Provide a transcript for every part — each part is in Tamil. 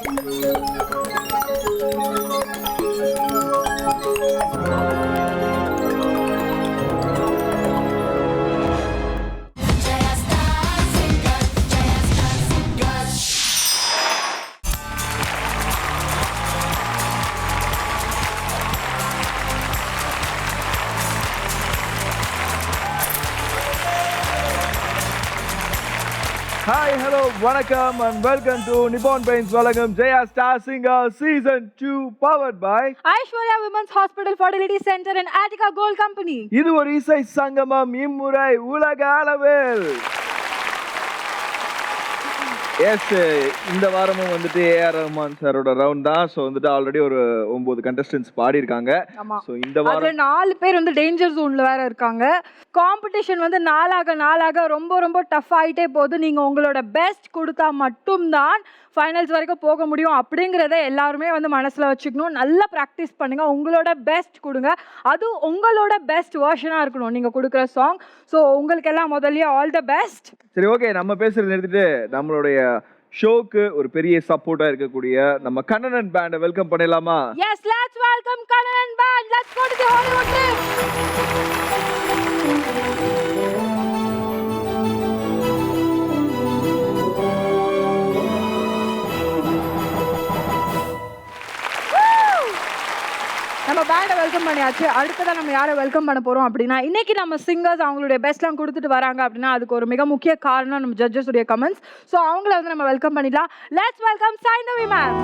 Hi, hello, vanakkam and welcome to Nippon Paints Valagam Jaya Star Singer Season 2 powered by Aishwarya Women's Hospital Fertility Center and Attica Gold Company. இது ஒரு இசை சங்கமம் இம்முறை உலக அளவில். எஸ், இந்த வாரமும் வந்துட்டு ஏஆர் ரஹ்மான் சாரோட ரவுண்ட் தான். ஸோ வந்துட்டு ஆல்ரெடி ஒரு 9 கண்டஸ்டன்ஸ் பாடி இருக்காங்க. ஸோ இந்த வாரம் 4 பேர் வந்து டேஞ்சர் ஜோன்ல வேற இருக்காங்க. காம்படிஷன் வந்து நாளாக ரொம்ப ரொம்ப டஃப் ஆகிட்டே போகுது. நீங்கள் உங்களோட பெஸ்ட் கொடுத்தா மட்டும்தான் ஃபைனல்ஸ் வரைக்கும் போக முடியும் அப்படிங்கிறத எல்லாருமே வந்து மனசில் வச்சுக்கணும். நல்லா ப்ராக்டிஸ் பண்ணுங்கள், உங்களோட பெஸ்ட் கொடுங்க. அது உங்களோட பெஸ்ட் வேர்ஷனாக இருக்கணும் நீங்கள் கொடுக்குற சாங். ஸோ உங்களுக்கெல்லாம் முதல்லயே ஆல் த பெஸ்ட். சரி, ஓகே, நம்ம பேசுறது நிறுத்திட்டு நம்மளுடைய ஷோக்கு ஒரு பெரிய சப்போர்ட்டா இருக்கக்கூடிய நம்ம கண்ணன் பேண்டை வெல்கம் பண்ணலாமா? Yes, let's welcome Kannan band. Let's go to the Hollywood trip. நம்ம பேண்டை வெல்கம் பண்ணியாச்சு. அடுத்ததான் நம்ம யாரை வெல்கம் பண்ண போறோம் அப்படின்னா, இன்னைக்கு நம்ம சிங்கர்ஸ் அவங்களுடைய பெஸ்ட்லாம் கொடுத்துட்டு வராங்க அப்படின்னா அதுக்கு ஒரு மிக முக்கிய காரணம் நம்ம ஜட்ஜஸ் உடைய கமெண்ட்ஸ். ஸோ அவங்கள வந்து நம்ம வெல்கம் பண்ணிடலாம். Let's welcome Saindhavi ma'am.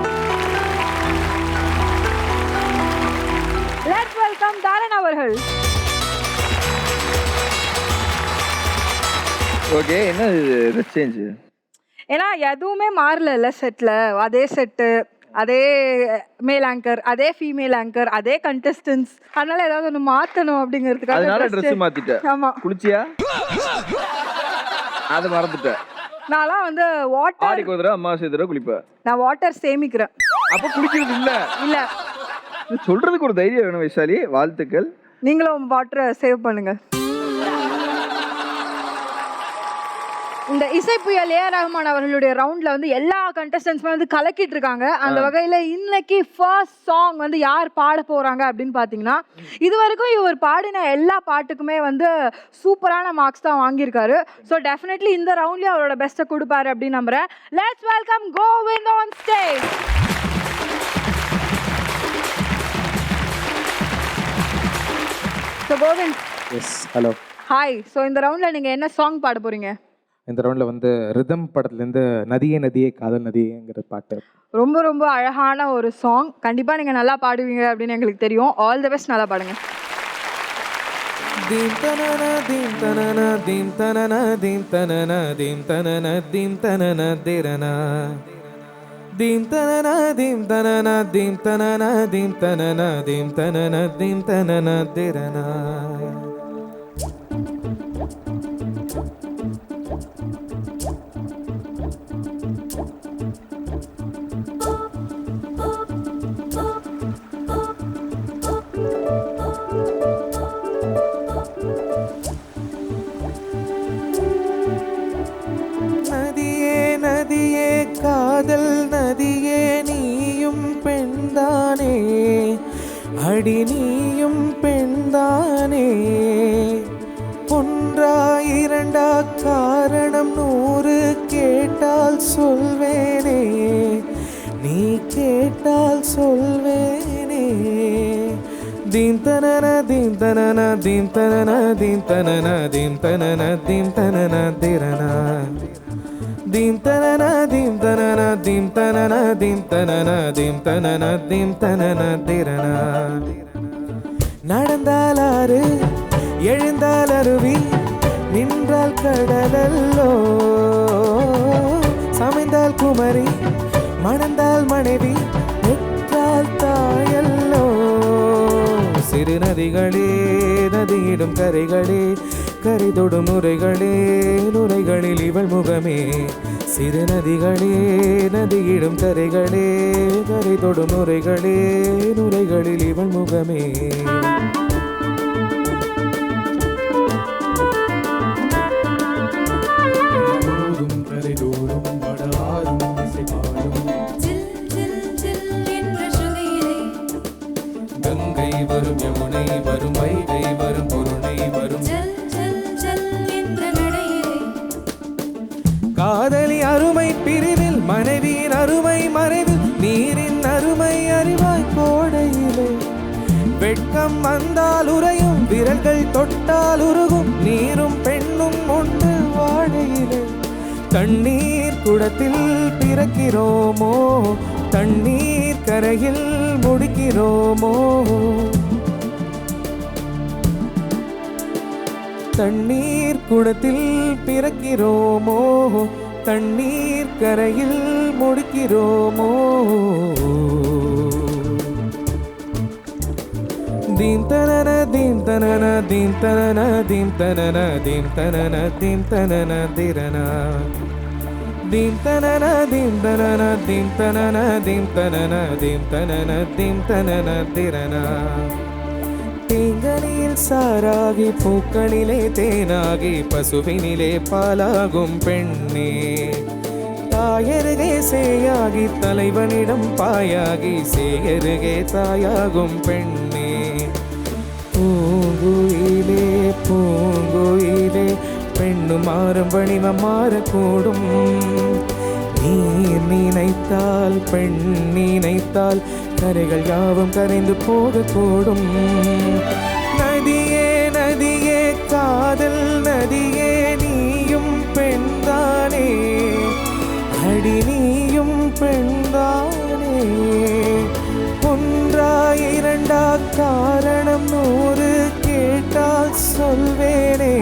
Let's welcome Dharan அவர்கள். ஓகே, என்ன இது சேஞ்ச்? ஏன்னா எதுவுமே மாறல செட்ல. அதே செட்டு, அதே மேல் ஆங்கர், அதே ஃபீமேல் ஆங்கர், அதே கண்டஸ்டன்ஸ். அதனால ஏதாவது ஒன்று மாற்றணும் அப்படிங்கிறதுக்காக அதனால ட்ரெஸ் மாத்திட்டேன். ஆமா, குளிச்சியா? அது மறந்துட்டேன். நான்லாம் வந்து வாட்டர் ஆடி கோதற அம்மா சேதற குளிப்பேன். நான் வாட்டர் சேமிக்கிறேன். அப்ப குளிக்கிறது இல்ல. இல்ல, சொல்றதுக்கு ஒரு தைரியம் வேணும் வைஷாலி. வாழ்த்துக்கள். நீங்களும் வாட்டரை சேவ் பண்ணுங்க. இந்த இசை புயல் ஏஆர் ரஹ்மான் அவர்களுடைய ரவுண்ட்ல வந்து எல்லா கண்டஸ்டன்ஸுமே வந்து கலக்கிட்டு இருக்காங்க. அந்த வகையில இன்னைக்கு ஃபர்ஸ்ட் சாங் வந்து யார் பாட போறாங்க அப்படின்னு பாத்தீங்கன்னா, இது வரைக்கும் இவர் பாடின எல்லா பாட்டுக்குமே வந்து சூப்பரான மார்க்ஸ் தான் வாங்கியிருக்காரு. ஸோ டெஃபினெட்லி இந்த ரவுண்ட்லயும் அவரோட பெஸ்ட்டை கொடுப்பாரு அப்படின்னு நம்புறேன். Let's welcome Govind on stage. So Govind. Yes, hello. Hi. So இந்த ரவுண்ட்ல நீங்க என்ன சாங் பாட போறீங்க? இந்த ரவுண்டில் வந்து ரிதம் படத்துலேருந்து நதியே நதியே காதல் நதியேங்கிற பாட்டு. ரொம்ப ரொம்ப அழகான ஒரு சாங். கண்டிப்பாக நீங்கள் நல்லா பாடுவீங்க அப்படின்னு எங்களுக்கு தெரியும். ஆல் தி பெஸ்ட், நல்லா பாடுங்க. தீம் தனன தீம் தனன தீம் தனன தீம் தனன தீம் தனன தீம் தனன திரனா தீம் தனன தீம் தனன தீம் தனன தீம் தனன தீம் தனன தீம் தனன திரனா. நதியே காதல் நதியே நீயும் பெண்தானே, அடி நீயும் பெண்தானே. ஒன்றா இரண்டா காரணம் 100 கேட்டால் சொல்வேனே, நீ கேட்டால் சொல்வேனே. தீம் தனன தீம் தனன தீம் தனன தீம் தனன தீம் தனன தீம் தனன திரனா தீம் தனன தீம் தனன தீம் தனன தீம் தனன தீம் தனன தீம் தனன திரனா. நடந்தால் ஆறு, எழுந்தால் அருவி, நின்றால் கடலல்லோ. சமைந்தால் குமரி, மணந்தால் மனைவி, பெற்றால் தாயல்லோ. சிறு நதிகளே நதியிடும் கரைகளே, கரை தொடும் நுரைகளே, நுரைகளில் இவள் முகமே. சிறு நதிகளே நதியிடும் கரைகளே, கரை தொடும் நுரைகளே, நுரைகளில் இவள் முகமே. கரை தோறும் வடாரும் இசை பாடும் காதலி அருமை பிரிவில் மனைவியின் அருமை மறைவில் நீரின் அருமை அறிவாய் கோடையிலே வெட்கம் வந்தால் உறையும் விரல்கள் தொட்டால் உருகும் நீரும் பெண்ணும் உண்டு வாழையிலே தண்ணீர் குடத்தில் பிறக்கிறோமோ தண்ணீர் கரையில் முடிக்கிறோமோ தண்ணீர் குடத்தில் பிறக்கிறோமோ தண்ணீர் கரையில் முடிக்கிறோமோ தீம் தனன தீம் தனன தீம் தனன தீம் தனன தீம் தனன தீம் தனன திரனா தீம் தனன தீம் தனன தீம் தனன தீம் தனன தீம் தனன தீம் தனன திரனா தேங்கனில் சாராகி பூக்களிலே தேனாகி பசுவினிலே பாலாகும் பெண்ணே தாயருகே சேயாகி தலைவனிடம் பாயாகி சேயருகே தாயாகும் பெண்ணே பூங்குயிலே பூங்குயிலே பெண்ணு மாறும் வடிவம் மாறக்கூடும் நீ நினைத்தால் பெண் நினைத்தால் கரைகள் யாவும் கரைந்து போகக்கூடும் நதியே நதியே காதல் நதியே நீயும் பெண்தானே அடி நீயும் பெண்தானே ஒன்றா இரண்டா காரணம் 100 கேட்டால் சொல்வேனே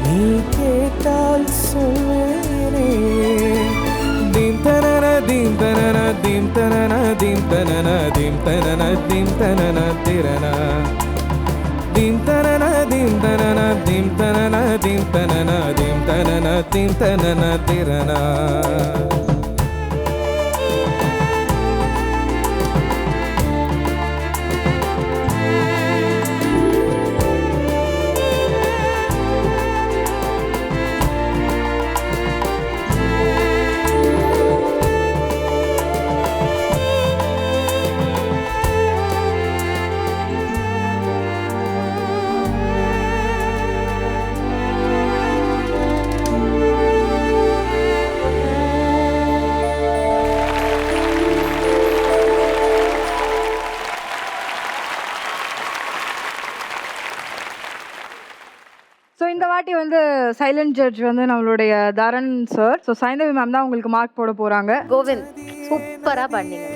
நீ கேட்டால் சொல்வேனே தீம் தனன தீம் தனன தீம் தனன தீம் தனன தீம் தனன தீம் தனன திரனா தீம் தனன தீம் தனன தீம் தனன தீம் தனன தீம் தனன தீம் தனன திரனா ஸோ இந்த வாட்டி வந்து சைலண்ட் ஜட்ஜ் வந்து நம்மளுடைய Dharan sir. So Saindhavi ma'am தான் உங்களுக்கு மார்க் போட போறாங்க. கோவிந்த் சூப்பரா பண்ணீங்க.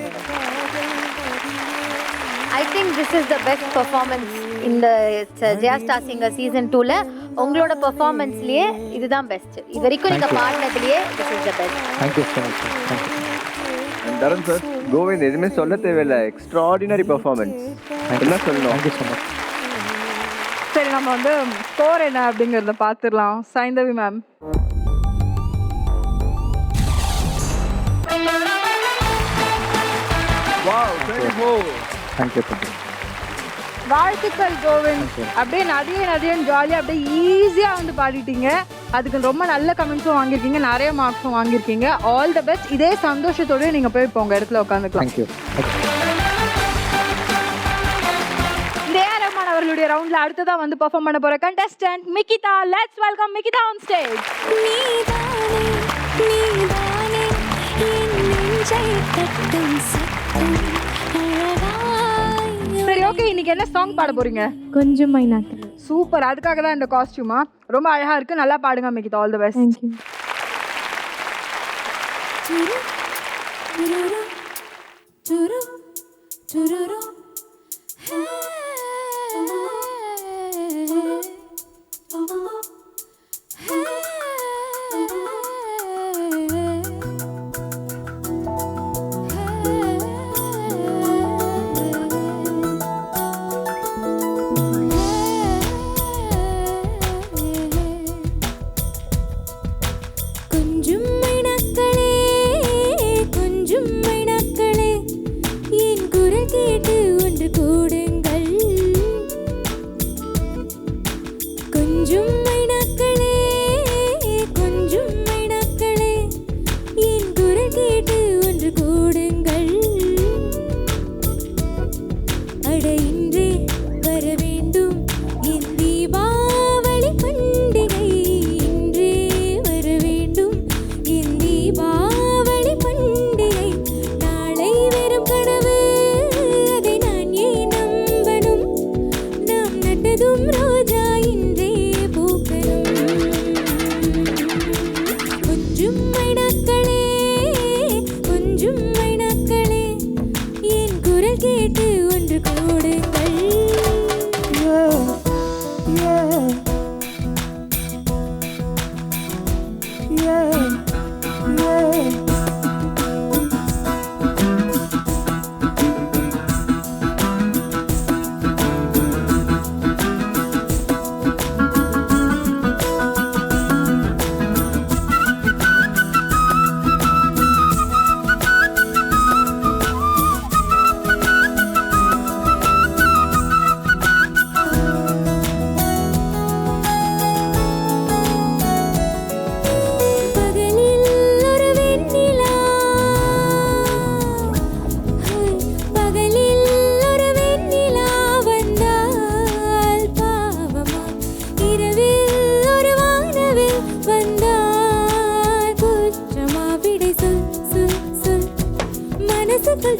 I think this is the best performance இந்த ஜெயா ஸ்டார் சிங்கர் சீசன் 2ல. உங்களோட பெர்ஃபார்மன்ஸ்லயே இதுதான் பெஸ்ட். இது வரைக்கும் நீங்க பாடினதுலயே this is the best. Thank you so much. Dharan sir, Govind எதுவுமே சொல்ல தேவையில்லை, எக்ஸ்ட்ராடினரி பெர்ஃபார்மன்ஸ். என்ன சொல்லணும்? Thank you so much. சரி, நம்ம வந்து ஸ்கோர் என்ன அப்படிங்கறத பார்த்துடலாம். Saindhavi ma'am. Wow, 24. Thank you. வாழ்த்துக்கள் கோவிந்த். அப்படியே நதியே நதியன்னு ஜாலியாக அப்படியே ஈஸியாக வந்து பாடிட்டீங்க. அதுக்கு ரொம்ப நல்ல கமெண்ட்ஸும் வாங்கியிருக்கீங்க, நிறைய மார்க்ஸும் வாங்கியிருக்கீங்க. All the best. இதே சந்தோஷத்தோடய நீங்கள் போய் இப்போ உங்கள் இடத்துல உட்காந்துக்கலாம். Thank you. அவர்களுடைய ரவுண்ட்ல அடுத்ததா வந்து பெர்ஃபார்ம் பண்ண போற contestant Mikitha. Let's welcome Mikitha on stage. சரி, ஓகே, இன்னைக்கு என்ன சாங் பாட போறீங்க? கொஞ்சம் மைனாக்கள். சூப்பர், அதுக்காக தான் இந்த காஸ்டியூமா. ரொம்ப அழகா இருக்கு, நல்லா பாடுங்க Mikitha. All the best. Thank you.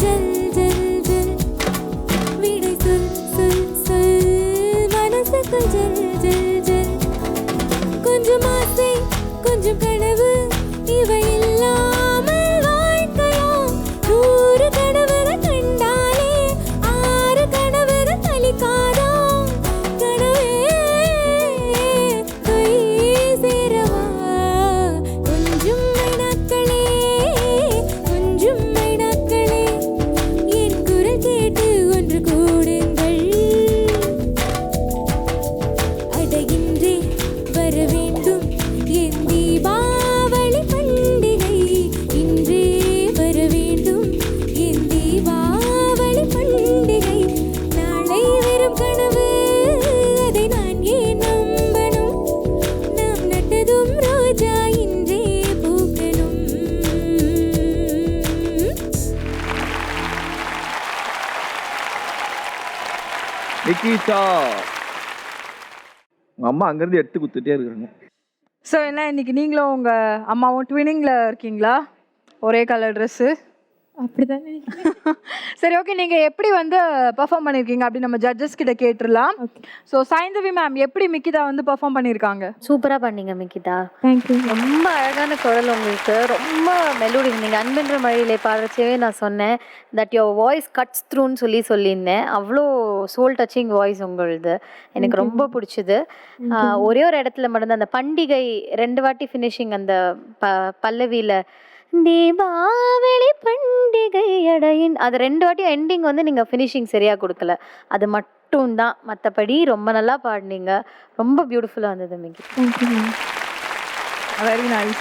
ஜல் ஜல் ஜல் விடை சொல் சொல் சொல் மனசுக்குள் ஜல் ஜல் ஜல் கொஞ்சம் ஆசை கொஞ்சம் கனவு இவை இல்லாமல் வாழ்க்கையும் 100 கனவுகள் கண்டாலே 6 கனவுகள் அளிக்காதோ கனவே கை சேரவா கொஞ்சம் மைனாக்களே கொஞ்சம் மைனாக்களே என் குரல் கேட்டு ஒன்று கூடுங்கள் அடைகின்றே வர வேண்டும் என் தீபாவளி பண்டிகை இன்றே வர வேண்டும் என் தீபாவளி பண்டிகை நாளை வெறும் கனவு அதை நான் ஏன் நம்பணும் நாம் நட்டதும் ரோஜா இன்றே பூக்கணும் நிக்கிதா உங்க அம்மா அங்கிருந்து எடுத்து குத்துட்டே இருக்காங்க. ஸோ என்ன இன்னைக்கு நீங்களும் உங்க அம்மாவும் ட்வினிங்ல இருக்கீங்களா? ஒரே கலர் ட்ரெஸ்ஸு. அப்படிதானே சரி, ஓகே. நீங்க எப்படி வந்து பெர்ஃபார்ம் பண்ணிருக்கீங்க அப்படின்னு நம்ம ஜட்ஜஸ் கிட்ட கேட்டுடலாம். ஸோ சைந்தவி மேம் எப்படி மிக்கிதா வந்து பெர்ஃபார்ம் பண்ணிருக்காங்க? சூப்பரா பண்ணீங்க மிகிதா. தேங்க்யூ. ரொம்ப அழகான குரல் உங்களுக்கு, ரொம்ப மெலோடி. நீங்கள் அன்பென்ற மழையிலே பாடுறச்சவே நான் சொன்னேன் தட் யுவர் வாய்ஸ் கட்ஸ் த்ரூன்னு சொல்லியிருந்தேன். அவ்வளோ சோல் டச்சிங் வாய்ஸ் உங்களுது, எனக்கு ரொம்ப பிடிச்சது. ஒரே ஒரு இடத்துல மட்டும்தான் அந்த பண்டிகை 2 வாட்டி ஃபினிஷிங் அந்த பல்லவியில் தீபாவளி பண்டிகை அடையின் அது 2 வாட்டி எண்டிங் வந்து நீங்கள் ஃபினிஷிங் சரியாக கொடுக்கல, அது மட்டும்தான். மற்றபடி ரொம்ப நல்லா பாடினீங்க, ரொம்ப பியூட்டிஃபுல்லாக இருந்தது Miki. Very nice.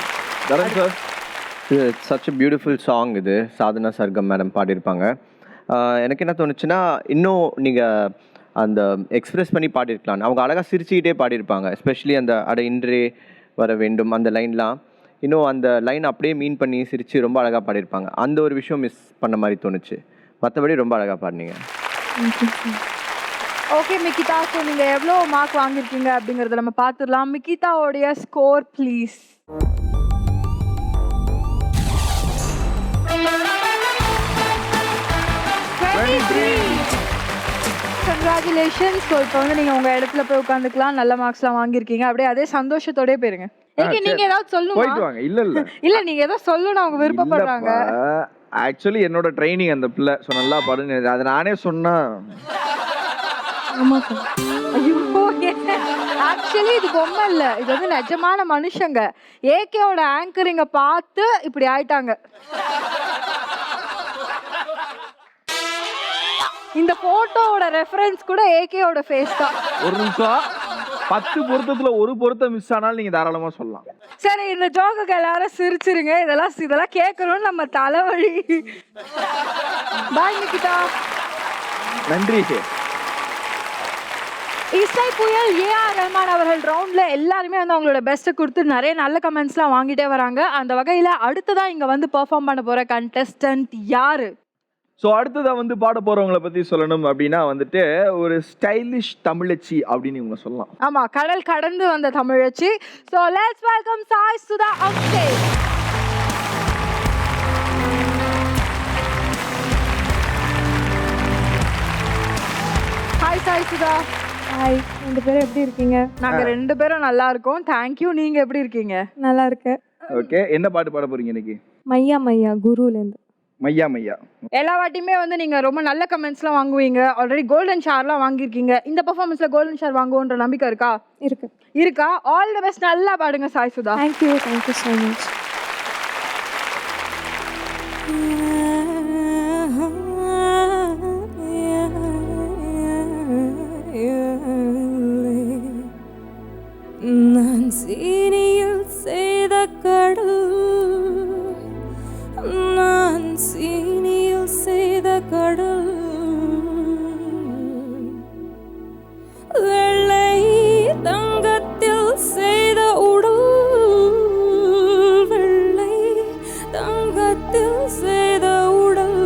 Dharan sir, இது சச் a பியூட்டிஃபுல் சாங். இது சாதனா சர்கம் மேடம் பாடியிருப்பாங்க. எனக்கு என்ன தோணுச்சுன்னா, இன்னும் நீங்கள் அந்த எக்ஸ்பிரஸ் பண்ணி பாடியிருக்கலாம். அவங்க அழகாக சிரிச்சுக்கிட்டே பாடியிருப்பாங்க. எஸ்பெஷலி அந்த அட இன்றே வர வேண்டும் அந்த லைன்லாம், இன்னும் அந்த லைன் அப்படியே மீன் பண்ணி சிரித்து ரொம்ப அழகாக பாடியிருப்பாங்க. அந்த ஒரு விஷயம் மிஸ் பண்ண மாதிரி தோணுச்சு. மற்றபடி ரொம்ப அழகாக பாடினீங்க. ஓகே மிக்கிதா, ஸோ நீங்க எவ்வளோ மார்க் வாங்கியிருக்கீங்க அப்படிங்கறத நம்ம பார்த்துடலாம். மிக்கிதாவோடைய ஸ்கோர் ப்ளீஸ். கங்க்ராச்சுலேஷன்ஸ். ஸோ இப்போ வந்து நீங்க உங்க இடத்துல போய் உட்காந்துக்கலாம். நல்ல மார்க்ஸ்லாம் வாங்கியிருக்கீங்க. அப்படியே அதே சந்தோஷத்தோடய போயிருங்க. நீங்க ஏதாவது சொல்லணுமா? போயிட்டு வாங்க. இல்ல இல்ல நீங்க ஏதோ சொல்லணும், அவங்க விருப்பப்படுறாங்க. ஆக்சுவலி என்னோட ட்ரைனிங் அந்த பிள்ளை நல்லா பாடுன்னு அதை நானே சொன்னா. ஆக்சுவலி இது பொம்மை இல்ல, இது வந்து நிஜமான மனுஷங்க. ஏகேவோட ஆங்கரிங்க பார்த்து இப்படி ஆயிட்டாங்க. இந்த போட்டோவோட ரெஃபரன்ஸ் கூட ஏகேவோட ஃபேஸ் தான். ஒரு நிமிஷம், 10 பொருத்தத்துல ஒரு பொருத்தம் மிஸ் ஆனாலும் நீங்க தாராளமா சொல்லலாம். சரி, இந்த ஜோக்குக்கு எல்லாரும் சிரிச்சிருங்க. இதெல்லாம் கேட்கணும்னு நம்ம தலைவலி. பாய் நிக்கிதா. நன்றி. இசை புயல் ஏஆர் ரஹ்மான் அவர்கள் ரவுண்ட்ல எல்லாருமே வந்து அவங்களோட பெஸ்ட்டை கொடுத்து நிறைய நல்ல கமெண்ட்ஸ்லாம் வாங்கிட்டே வராங்க. அந்த வகையில் அடுத்ததான் இங்கே வந்து பெர்ஃபார்ம் பண்ண போகிற கண்டெஸ்டன்ட் யாரு? ஸோ அடுத்ததா வந்து பாட போறவங்களை பத்தி சொல்லணும் அப்படின்னா வந்துட்டு ஒரு ஸ்டைலிஷ் தமிழச்சி அப்படின்னு இவங்க சொல்லலாம். ஆமா, கடல் கடந்து வந்த தமிழச்சி. So let's welcome Sai Sudha on stage. Hi Sai Sudha. Hi, 2 பேரும் எப்படி இருக்கீங்க? நாங்க 2 பேரும் நல்லா இருக்கோம், தேங்க்யூ. நீங்க எப்படி இருக்கீங்க? நல்லா இருக்கேன். ஓகே, என்ன பாட்டு பாட போறீங்க இன்னைக்கு? மையா மையா குருலேருந்து. மையா மையா. எல்லா வாட்டியுமே வந்து நீங்க ரொம்ப நல்ல கமெண்ட்ஸ்லாம் வாங்குவீங்க. ஆல்ரெடி கோல்டன் ஷார்லாம் வாங்கியிருக்கீங்க. இந்த பெர்ஃபார்மன்ஸ்ல கோல்டன் ஷார் வாங்குவோன்ற நம்பிக்கை இருக்கா? இருக்கா? All the best. நல்லா பாடுங்க Sai Sudha. Thank you so much. நான் சீனியில் செய்த கடல், நான் சீனியில் செய்த கடல், வெள்ளை தங்கத்தில் செய்த உடல், வெள்ளை தங்கத்தில் செய்த உடல்,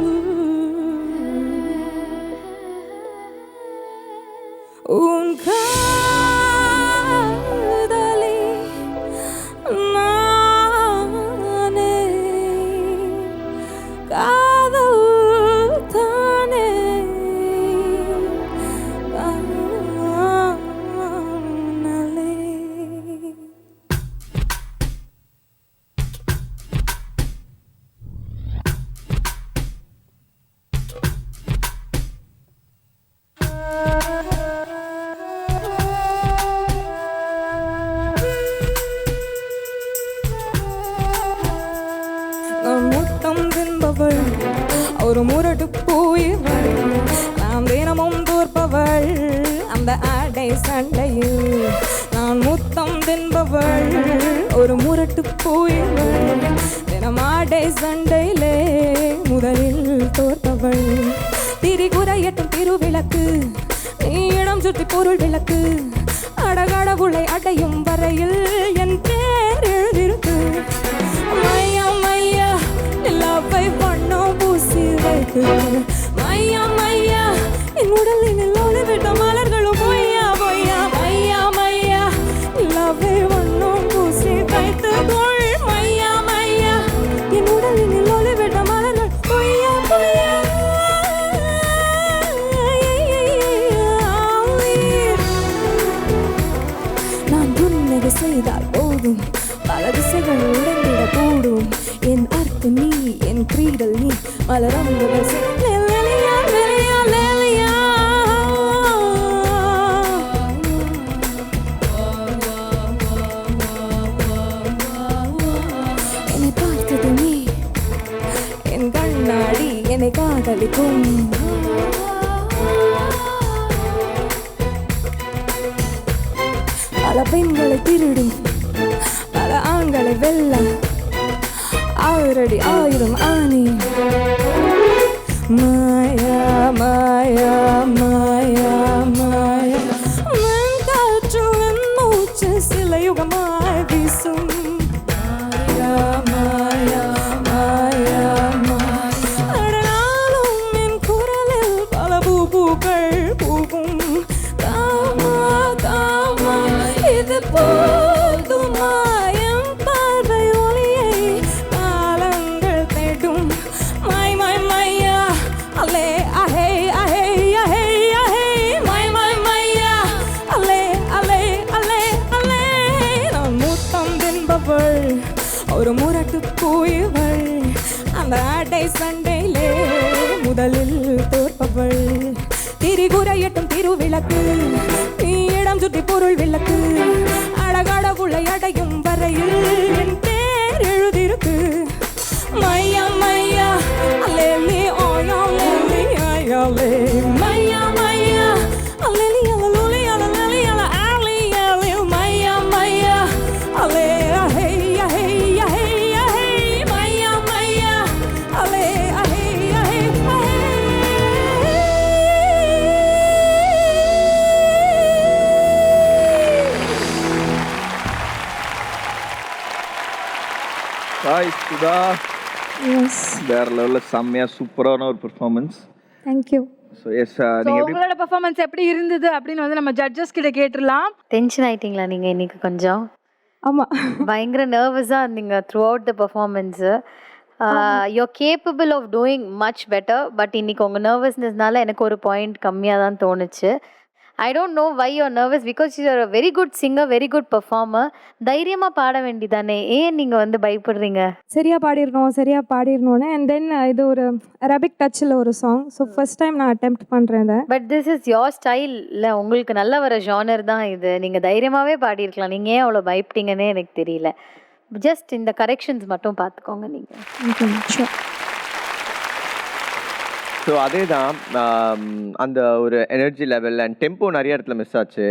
தோற்பவள் ஒரு முரட்டு பூயவள் நான் தினமும் தோற்பவள் அந்த ஆடை சண்டையில் நான் முத்தம் தின்பவள் ஒரு முரட்டு பூயவள் தினம் ஆடை சண்டையிலே முதலில் தோற்பவள் திரிகுறையட்டும் திருவிளக்கு நீ இடம் சுற்றி பொருள் விளக்கு அடகடவுளை அடையும் வரையில் என் பேர் எழுதிருக்கு மையா மையா நிலாவை வண்ணம் பூசி வைத்து மையா மையா என் உடலினில் ஒளிவிட்ட மலர்களும் பொய்யா பொய்யா மையா மையா நிலாவை வண்ணம் பூசி வைத்து கொள் மையா மையா என் உடலினில் ஒளிவிட்ட மலர்கள் பொய்யா பொய்யா நான் புன்னகை செய்தால் போதும் பல திசைகள் உடந்திட கூடும் என் அர்த்தம் நீ என் கிரீடல் நீ மலரம்புகள் லலியா லலியா லலியா என்னை பார்த்தது நீ என் கண்ணாடி என்னை காதலிக்கும் பல பெண்களை திருடும் பல ஆண்களை வெல்ல ஆயிரடி ஆயிரம் ஆணி மாயா மாயா மாயா மாயா மண் காற்று என் மூச்சு சில யுகமாய் வீசும் மாயா மாயா மாயா மாயா அடனாலும் என் குரலில் பல பூக்கள் பூவும் காமா காமா இது போதுமா என் பார்வை ஒளியை காலங்கள் தேடும் மை மை மையா அல்லே அஹே அஹே அஹே அஹே மை மை மையா அல்லே அல்லே அல்லே அல்லே நான் முத்தம் தின்பவள் ஒரு முரட்டு பூயவள் அந்த ஆட்டை சண்டையிலே முதலில் தோற்பவள் திரிகுறையட்டும் திருவிளக்கு நீ இடம் சுற்றி பொருள் விளக்கு அழகடவுளை அடையும் வரையில் என் பேர் எழுதிருக்கு மையா மையா அல்லேலி ஓயா லேலி ஆயாலே மையா மையா அல்லேலி அலலூலி அலலலி அல ஆலி ஆலி மையா மையா அல்லே அஹே அஹே அஹே அஹே மையா மையா அல்லே அஹே அஹே அஹே ஹாய் சுதா, எஸ் வேற லெவலில் செம்மையாக சூப்பரான ஒரு பெர்ஃபார்மன்ஸ். தேங்க்யூ. ஸோ எஸ் நீங்கள் எப்படி உங்களோட பெர்ஃபார்மன்ஸ் எப்படி இருந்தது அப்படின்னு வந்து நம்ம ஜட்ஜஸ் கிட்ட கேட்டுடலாம். டென்ஷன் ஆயிட்டீங்களா நீங்கள் இன்னைக்கு கொஞ்சம்? ஆமாம், பயங்கர நர்வஸாக இருந்தீங்க through the performance. You're capable of doing much better. But இன்னைக்கு உங்கள் நர்வஸ்னஸ்னால எனக்கு ஒரு பாயிண்ட் கம்மியாக தான் தோணுச்சு. I don't know why you're nervous because you are a very good singer, very good performer. தைரியமாக பாட வேண்டியதானே, ஏன் நீங்கள் வந்து பயப்படுறீங்க? சரியாக பாடிடணும்னு அண்ட் தென் இது ஒரு அரபிக் டச்சில் ஒரு சாங். ஸோ ஃபர்ஸ்ட் டைம் நான் அட்டெம்ப்ட் பண்ணுறேன் இதை. But this is your style இல்லை, உங்களுக்கு நல்ல வர ஜானர் தான் இது. நீங்கள் தைரியமாகவே பாடியிருக்கலாம். நீங்கள் ஏன் அவ்வளோ பயப்பட்டீங்கன்னே எனக்கு தெரியல. ஜஸ்ட் இந்த கரெக்ஷன்ஸ் மட்டும் பார்த்துக்கோங்க நீங்கள். ஸோ அதே தான் அந்த ஒரு எனர்ஜி லெவல் அண்ட் டெம்போ நிறைய இடத்துல மிஸ் ஆச்சு.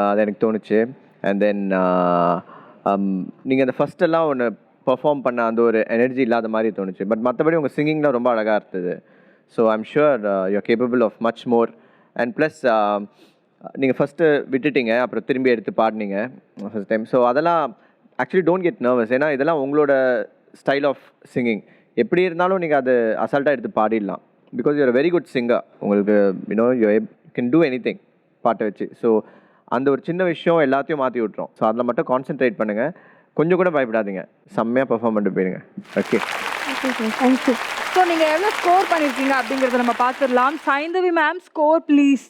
அது எனக்கு தோணுச்சு. அண்ட் தென் நீங்கள் அந்த ஃபஸ்ட்டெல்லாம் ஒன்று பர்ஃபார்ம் பண்ண அந்த ஒரு எனர்ஜி இல்லாத மாதிரி தோணுச்சு. பட் மற்றபடி உங்கள் சிங்கிங்லாம் ரொம்ப அழகாக இருந்தது. So I'm sure you're capable of much more. And plus நீங்கள் ஃபஸ்ட்டு விட்டுட்டீங்க, அப்புறம் திரும்பி எடுத்து பாடினீங்க ஃபஸ்ட் டைம். ஸோ அதெல்லாம் ஆக்சுவலி டோன்ட் கெட் நர்வஸ். ஏன்னா இதெல்லாம் உங்களோட ஸ்டைல் ஆஃப் சிங்கிங். எப்படி இருந்தாலும் நீங்கள் அது அசால்ட்டாக எடுத்து பாடிடலாம். Because you're very good singer. உங்களுக்கு you know you can do anything பாட்டை வச்சு. ஸோ அந்த ஒரு சின்ன விஷயம் எல்லாத்தையும் மாற்றி விட்றோம். ஸோ அதில் மட்டும் கான்சென்ட்ரேட் பண்ணுங்கள். கொஞ்சம் கூட பயப்படாதீங்க. செம்மையாக பெர்ஃபார்ம் பண்ணிட்டு போயிடுங்க. Okay, thank you. ஸோ நீங்கள் எவ்வளோ ஸ்கோர் பண்ணியிருக்கீங்க அப்படிங்கிறத நம்ம பார்த்துடலாம். Saindhavi ma'am, score please.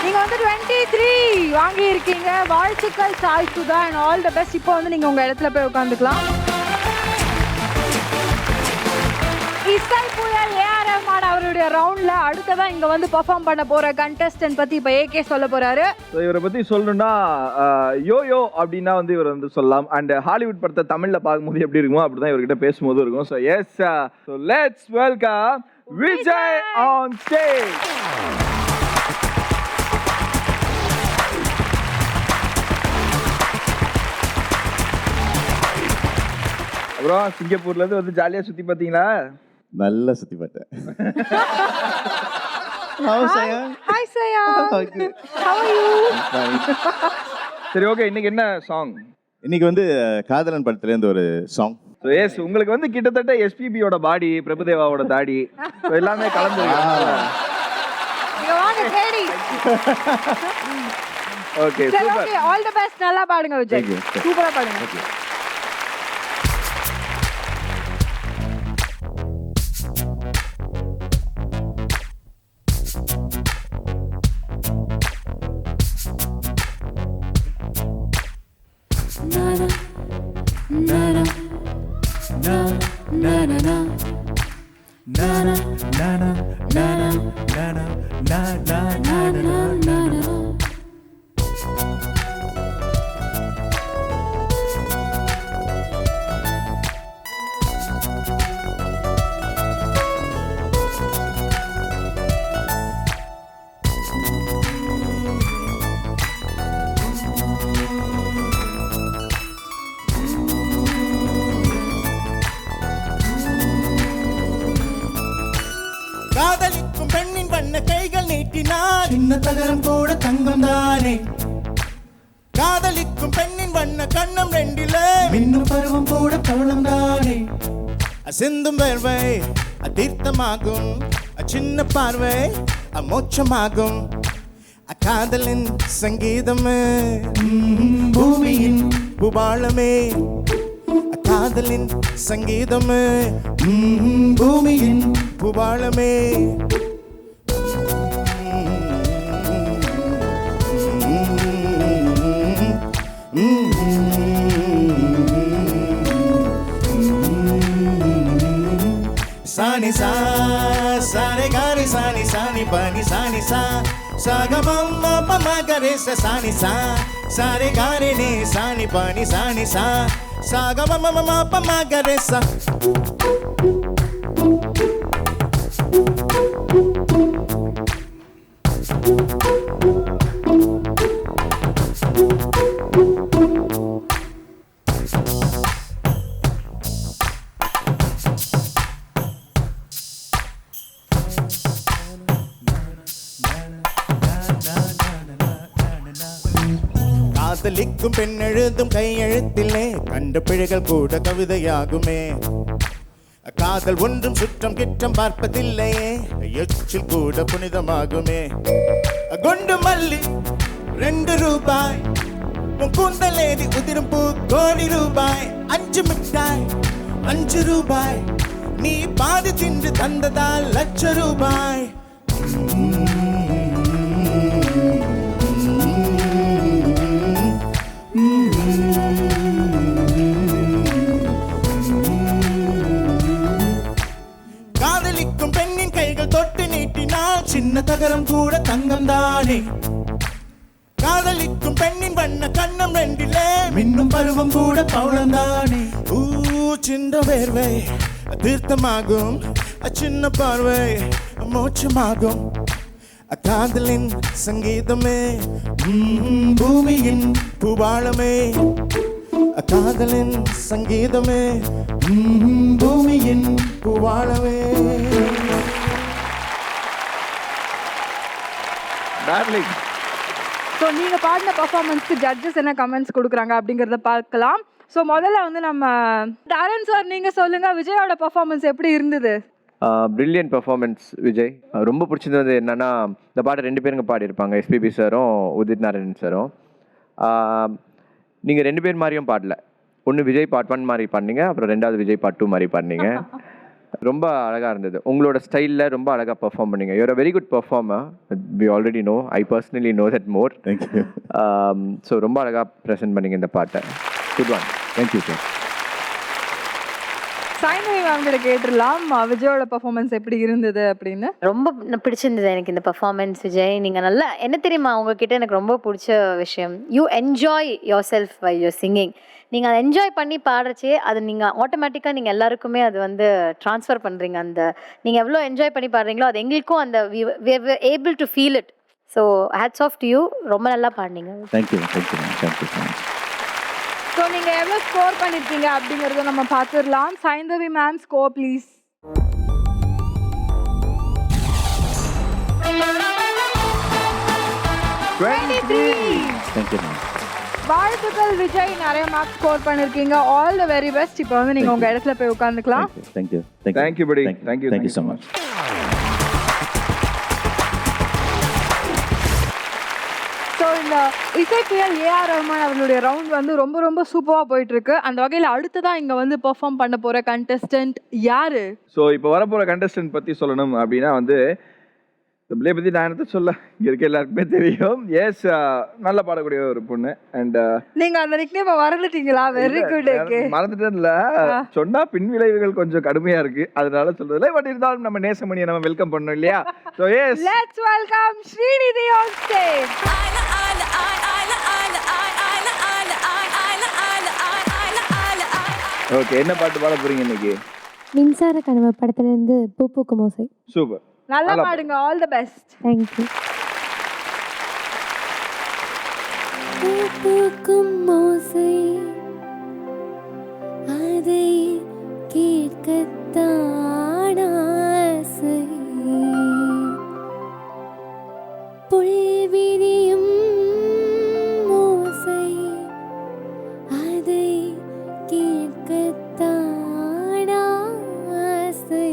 நீங்கள் வந்து 23 வாங்கியிருக்கீங்க. வாழ்த்துக்கள் Sai Sudha and all the best. இப்போ வந்து நீங்கள் உங்கள் இடத்துல போய் உட்காந்துக்கலாம். இசை புயல் ஏஆர் ரஹ்மான் அவருடைய ரவுண்ட்ல அடுத்ததான் இங்க வந்து பெர்ஃபார்ம் பண்ண போற கண்டெஸ்டன்ட் பத்தி இப்ப ஏகே சொல்ல போறாரு. ஸோ இவரை பத்தி சொல்லணும்னா யோயோ அப்படின்னா வந்து இவர் வந்து சொல்லலாம். அண்ட் ஹாலிவுட் படத்தை தமிழ்ல பார்க்கும்போது எப்படி இருக்குமோ அப்படிதான் இவர்கிட்ட பேசும்போது இருக்கும். So yes, so let's welcome Vijay on stage. அப்புறம் சிங்கப்பூர்ல இருந்து வந்து ஜாலியா சுத்தி பார்த்தீங்களா? நல்லா சுத்தி பார்த்தேன். Hi Saya. How are you? சரி, ஓகே, இன்னைக்கு என்ன சாங்? இன்னைக்கு வந்து காதலன் படத்துல இருந்து ஒரு சாங். ஸோ எஸ், உங்களுக்கு வந்து கிட்டத்தட்ட எஸ்பிபியோட பாடி, பிரபுதேவாவோட தாடி, ஸோ எல்லாமே கலந்துருக்கு. இங்க வாங்க தேடி. ஓகே, சரி, super. Okay, all the best. நல்லா பாடுங்க விஜய். Thank you. சூப்பரா பாடுங்க. காதலிக்கும் பெண்ணின் வண்ண கைகள் நீட்டினார் சின்ன தகரம் கூட தங்கம் தானே. காதலிக்கும் பெண்ணின் வண்ண கண்ணம் ரெண்டிலே மின்னும் பருவம் கூட பவளம் தானே. சிந்தும் வேர்வை தீர்த்தமாகும், சின்ன பார்வை மோட்சமாகும். காதலின் சங்கீதமே பூமியின் பூபாளமே. காதலின் சங்கீதமே பூமியின் பூபாளமே. சானி சா சாரே காரி சானி சானி பனி சானி சா சாகமம்மா பமகரே சானி சா சாரே காரி நீ சானி பனி சானி சா சாகமம்மா பமகரே சா. காதலிக்கும் பெண் எழுதும் கையெழுத்திலே கண்ட பிழைகள் கூட கவிதையாகுமே. காதல் ஒன்றும் சுற்றம் கிற்றம் பார்ப்பதில்லையே, எச்சில் கூட புனிதமாகுமே. குண்டு மல்லி 2 ரூபாய், உன் கூந்தலேதி உதிரும் பூ கோடி ரூபாய். 5 மிட்டாய் 5 ரூபாய், நீ பாதி தின்று தந்ததால் லட்ச ரூபாய். காதலிக்கும் பெண்ணின் கைகள் தொட்டு நீட்டினால் சின்ன தகரம் கூட தங்கம் தானே. காதலிக்கும் பெண்ணின் வண்ண கண்ணம் ரெண்டிலே மின்னும் பருவம் கூட பவளம் தானே. சின்ன வேர்வை தீர்த்தமாகும், சின்ன பார்வை மோட்சமாகும். காதலின் சங்கீதமே பூமியின் பூபாளமே. காதலின் சங்கீதமே பூமியின் பூவாளமே. டார்லிங், ஸோ நீங்க பாடின பர்ஃபார்மன்ஸ்க்கு ஜட்ஜஸ் என்ன கமெண்ட்ஸ் கொடுக்குறாங்க அப்படிங்கிறத பார்க்கலாம். ஸோ முதல்ல வந்து நம்ம டாரன் சார், நீங்க சொல்லுங்க, விஜயோட பர்ஃபார்மன்ஸ் எப்படி இருந்தது? Brilliant performance Vijay. ரொம்ப பிடிச்சிருந்தது என்னன்னா, இந்த பாட்டு 2 பேருங்க பாடியிருப்பாங்க, எஸ்பிபி சாரும் உதித் நாராயணன் சாரும். நீங்கள் 2 பேர் மாதிரியும் பாடல. ஒன்று விஜய் பார்ட் 1 மாதிரி பாடினீங்க, அப்புறம் 2வது விஜய் பார்ட் 2 மாதிரி பாடினீங்க. ரொம்ப அழகாக இருந்தது. உங்களோட ஸ்டைலில் ரொம்ப அழகாக பெர்ஃபார்ம் பண்ணீங்க. You're a very good performer. We already know, I personally know that more. Thank you. So ரொம்ப அழகாக ப்ரெசென்ட் பண்ணீங்க இந்த பாட்டை. Good one. Thank you sir. Saindhavi ma'am கிட்ட கேட்டுடலாம் விஜயோட பெர்ஃபார்மன்ஸ் எப்படி இருந்தது அப்படின்னு. ரொம்ப பிடிச்சிருந்தது எனக்கு இந்த பெர்ஃபார்மன்ஸ் விஜய். நீங்கள் நல்லா என்ன தெரியுமா உங்ககிட்ட எனக்கு ரொம்ப பிடிச்ச விஷயம், you enjoy yourself by your singing. நீங்கள் அதை என்ஜாய் பண்ணி பாடுறச்சே அது நீங்கள் ஆட்டோமேட்டிக்காக நீங்கள் எல்லாருக்குமே அது வந்து ட்ரான்ஸ்ஃபர் பண்ணுறீங்க. அந்த நீங்கள் எவ்வளோ என்ஜாய் பண்ணி பாடுறீங்களோ அது எங்களுக்கும் அந்த able to feel it. So hats off to you, ரொம்ப நல்லா பாடினீங்க. Thank you thank you thank you so much. So நீங்கள் எவ்வளோ ஸ்கோர் பண்ணியிருக்கீங்க அப்படிங்கிறத நம்ம பார்த்துடலாம். Saindhavi ma'am score please. Thank you ma'am. வாழ்த்துக்கள் விஜய், நிறைய மார்க்ஸ் ஸ்கோர் பண்ணிருக்கீங்க. All the very best. இப்போ வந்து நீங்க உங்க இடத்துல போய் உட்கார்ந்துக்கலாம். தேங்க்யூ தேங்க்யூ படி. Thank you so much. ஸோ இந்த இசைப்புயல் ஏஆர் ரஹ்மான் அவர்களுடைய ரவுண்ட் வந்து ரொம்ப ரொம்ப சூப்பராக போயிட்டு இருக்கு. அந்த வகையில் அடுத்ததான் இங்க வந்து பெர்ஃபார்ம் பண்ண போற கண்டெஸ்டன்ட் யாரு? ஸோ இப்போ வரப்போற கண்டெஸ்டன்ட் பத்தி சொல்லணும் அப்படின்னா வந்து இந்த பிள்ளைய பத்தி நான் என்ன சொல்ல, இங்க இருக்க எல்லாருக்குமே தெரியும். எஸ், நல்லா பாடக்கூடிய ஒரு பொண்ணு. அண்ட் நீங்க அந்த நிக்நேம் மறந்துட்டீங்களா? Very good. மறந்துட்டேன்ல, சொன்னா பின் விளைவுகள் கொஞ்சம் கடுமையா இருக்கு, அதனால சொல்றதுல. பட் இருந்தாலும் நம்ம நேசமணியை நம்ம வெல்கம் பண்ணோம் இல்லையா? So yes, let's welcome Srinidhi on stage. Okay, என்ன பாட்டு பாட போறீங்க இன்னைக்கு? மின்சார கனவு படத்துலேருந்து பூ பூக்கும் ஓசை. சூப்பர், நல்லா பாடுங்க. All the best. தேங்க்யூ. பூ பூக்கும் ஓசை அதை கேட்கத்தான் ஆசை, புல்விரியும் ஓசை அதை கேட்கத்தான் ஆசை.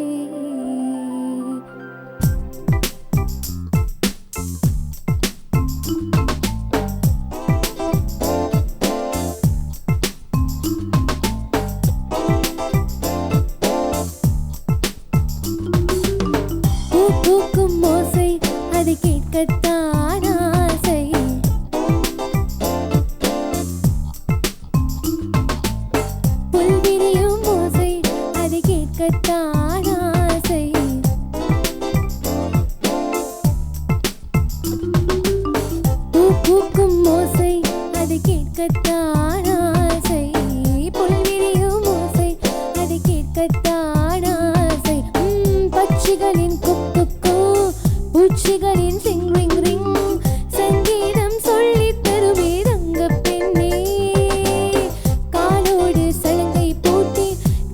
பூ பூக்கும் ஓசை அதை கேட்கத்தான் ஆசை, புல்விரியும் ஓசை அதை கேட்கத்தான் ஆசை, பூ பூக்கும் ஓசை அதை கேட்கத்தான் ஆசை, புல்விரியும் ஓசை அதை கேட்கத்தான் ஆசை. பட்சிகளின் குக்கு பூச்சிகளின் சிங் ரிங் ரிங் சங்கீதம் சொல்லி தருவே ரங்க பெண்ணே, காலோடு சலங்கை போட்டி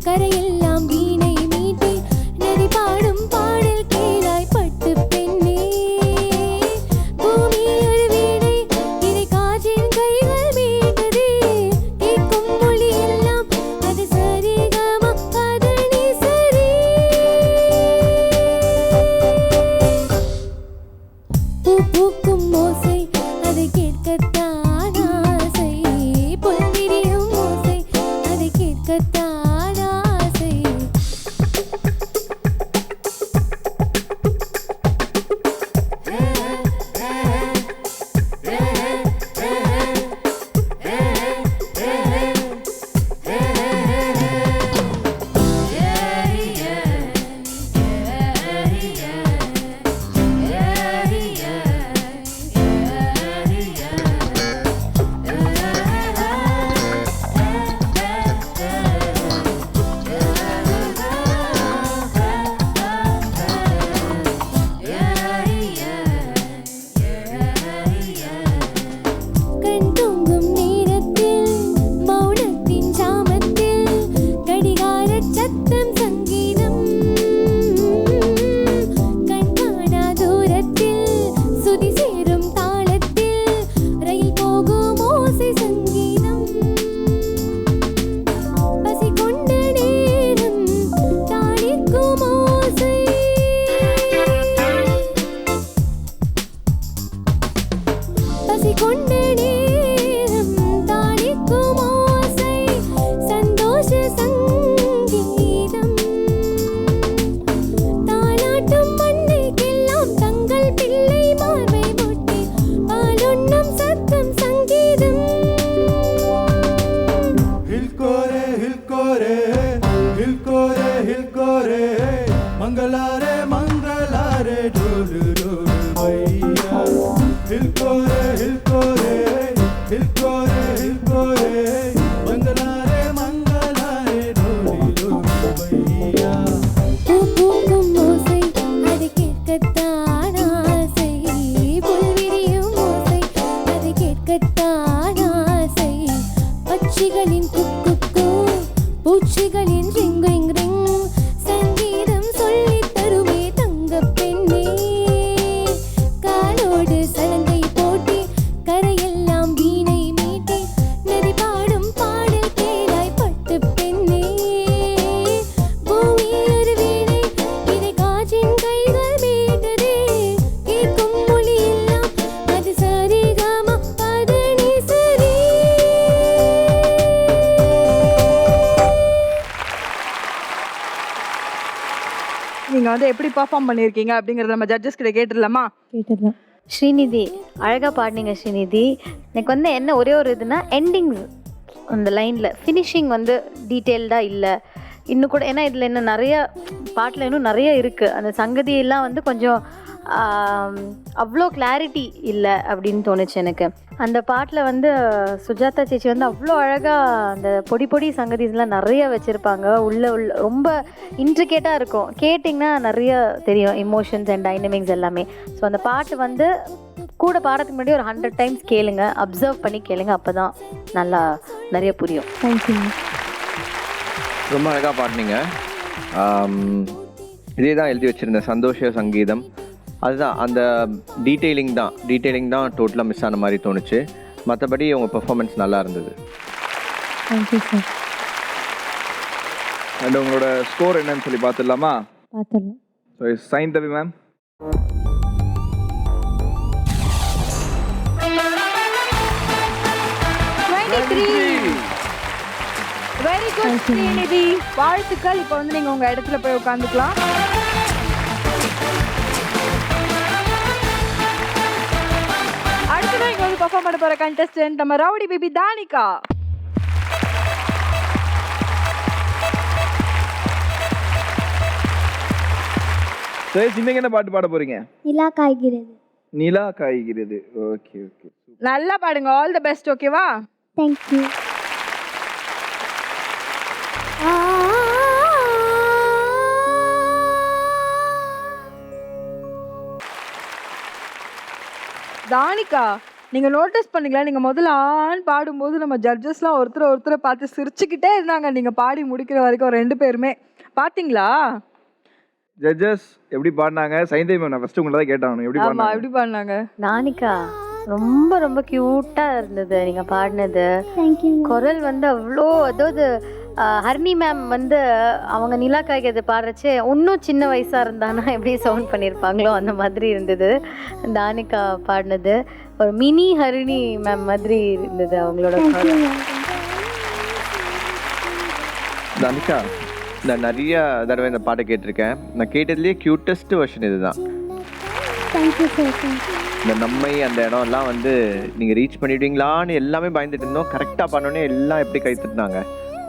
கரையெல்லாம் வீணை மீட்டி நதி பாடும் பாடல் கேளாய் பட்டு பெண்ணே, பூமி ஒரு வீணை இதை காற்றின் கைகள் மீட்டதே, கேட்கும் மொழி எல்லாம் அது சரிகம பதனி சரி. பூ பூக்கும் ஓசை அதை கேட்கத்தான் ஆசை, புல்விரியும் ஓசை அதை கேட்கத்தான் ஆசை. கண் தூங்கும் நேரத்தில் மௌனத்தின் ஜாமத்தில் கடிகார சத்தம் சங்கீதம், கண் காணா தூரத்தில் சுதி சேரும் தாளத்தில் ரயில் போகும் ஓசை சங்கீதம், பசி கொண்ட நேரம் தாளிக்கும் ஓசை, பசி கொண்ட நேரம் தாளிக்கும் ஓசை, சந்தோஷ சங்கீதம், தாலாட்டும் மண்ணுக்கெல்லாம் தங்கள் பிள்ளை மார்பை முட்டி பாலுண்ணும் சத்தம் சங்கீதம். हिल कोरे हिल कोरे हिल कोरे நீங்கள் வந்து எப்படி பெர்ஃபார்ம் பண்ணியிருக்கீங்க அப்படிங்கிறத நம்ம ஜட்ஜஸ் கிட்ட கேட்டுடலாமா? கேட்டுடலாம். ஸ்ரீநிதி அழகாக பாடினீங்க ஸ்ரீநிதி. எனக்கு வந்து என்ன ஒரே ஒரு இதுனா எண்டிங்ஸ் அந்த லைனில் ஃபினிஷிங் வந்து டீட்டெயில்டாக இல்லை இன்னும் கூட. ஏன்னா இதில் இன்னும் நிறைய பாட்டில் இன்னும் நிறைய இருக்குது. அந்த சங்கதியெல்லாம் வந்து கொஞ்சம் அவ்வளோ கிளாரிட்டி இல்லை அப்படின்னு தோணுச்சு எனக்கு. அந்த பாட்டில் வந்து சுஜாதா சேச்சி வந்து அவ்வளோ அழகாக அந்த பொடி பொடி சங்கதிஸ்லாம் நிறைய வச்சுருப்பாங்க. உள்ள ரொம்ப இன்ட்ரிகேட்டாக இருக்கும். கேட்டிங்கன்னா நிறைய தெரியும் எமோஷன்ஸ் அண்ட் டைனமிக்ஸ் எல்லாமே. ஸோ அந்த பாட்டு வந்து கூட பாடுறதுக்கு முன்னாடி ஒரு 100 டைம்ஸ் கேளுங்க, அப்சர்வ் பண்ணி கேளுங்க. அப்போ தான் நல்லா நிறைய புரியும். தேங்க்யூ. ரொம்ப அழகாக பாடினீங்க. இதே தான் எழுதி வச்சுருந்தேன், சந்தோஷ சங்கீதம். அதுதான் அந்த டீட்டெயிலிங் தான் டோட்டலாக மிஸ் ஆன மாதிரி தோணுச்சு. மற்றபடி உங்கள் பெர்ஃபார்மன்ஸ் நல்லா இருந்தது. Thank you sir. அண்ட் உங்களோட ஸ்கோர் என்னன்னு சொல்லி பார்த்துடலாமா? பார்த்துடலாம். Saindhavi ma'am. Very good Srinidhi, வாழ்த்துக்கள். இப்போ வந்து நீங்கள் உங்கள் இடத்துல போய் உட்காந்துக்கலாம். அடுத்ததான் இங்கே வந்து பெர்ஃபார்ம் பண்ண போகிற கண்டஸ்டன்ட் நம்ம ரவுடி பேபி தானிகா. சரி, இன்னைக்கு என்ன பாட்டு பாட போறீங்க? நிலா காய்கிறது. நிலா காய்கிறது. ஓகே ஓகே, நல்லா பாடுங்க. All the best. ஓகேவா? தேங்க்யூ. தானிகா, நீங்கள் நோட்டீஸ் பண்ணீங்களா? நீங்கள் முதல்ல ஆன் பாடும்போது நம்ம ஜட்ஜஸ்லாம் ஒருத்தரை பார்த்து சிரிச்சுக்கிட்டே இருந்தாங்க. நீங்கள் பாடி முடிக்கிற வரைக்கும் 2 பேருமே பார்த்தீங்களா? ஜட்ஜஸ் எப்படி பாடினாங்க? சைந்தவி மேம், நான் ஃபர்ஸ்ட் உங்களை தான் கேட்டாங்க, எப்படி ஆமா, பாடினாங்க? எப்படி பாடினாங்க? தானிகா ரொம்ப ரொம்ப க்யூட்டாக இருந்தது நீங்கள் பாடினது. தேங்க்யூ. குரல் வந்து அவ்வளோ, அதாவது ஹர்னி மேம் வந்து அவங்க நிலா காய்கிறது பாடுறச்சே இன்னும் சின்ன வயசாக இருந்தானா எப்படி சவுண்ட் பண்ணியிருப்பாங்களோ அந்த மாதிரி இருந்தது. தானிகா பாடினது ஒரு மினி ஹரிணி மேம் மாதிரி இருந்தது அவங்களோட குரல். தானிகா, நான் நிறைய தடவை இந்த பாட்டை கேட்டிருக்கேன். நான் கேட்டதுலேயே க்யூட்டஸ்ட் வெர்ஷன் இதுதான். Thank you sir. தேங்க்யூ. இந்த நம்மை அந்த இடம்லாம் வந்து நீங்கள் ரீச் பண்ணிவிடுவீங்களான்னு எல்லாமே பயந்துட்டு இருந்தோம். கரெக்டாக பண்ணோன்னே எல்லாம் எப்படி கை தட்டினாங்க.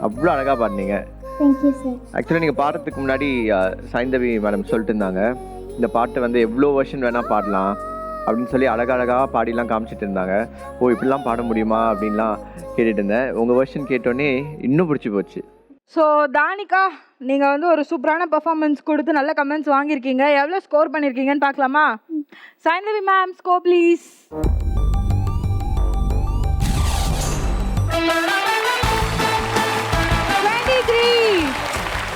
அவ்வளோ அழகாக பாடினீங்க. Thank you sir. ஆக்சுவலாக நீங்கள் பாடுறதுக்கு முன்னாடி சைந்தவி மேடம் சொல்லிட்டு இருந்தாங்க, இந்த பாட்டு வந்து எவ்வளோ வெர்ஷன் வேணால் பாடலாம் அப்படின்னு சொல்லி அழகழகாக பாடிலாம் காமிச்சிட்டு இருந்தாங்க. ஓ, இப்படிலாம் பாட முடியுமா அப்படின்லாம் கேட்டுட்டு இருந்தேன். உங்கள் வெர்ஷன் கேட்டோன்னே இன்னும் பிடிச்சி போச்சு. ஸோ தானிகா, நீங்கள் வந்து ஒரு சூப்பரான பெர்ஃபார்மன்ஸ் கொடுத்து நல்ல கமெண்ட்ஸ் வாங்கியிருக்கீங்க. எவ்வளோ ஸ்கோர் பண்ணியிருக்கீங்கன்னு பார்க்கலாமா? Saindhavi ma'am, score please. 23.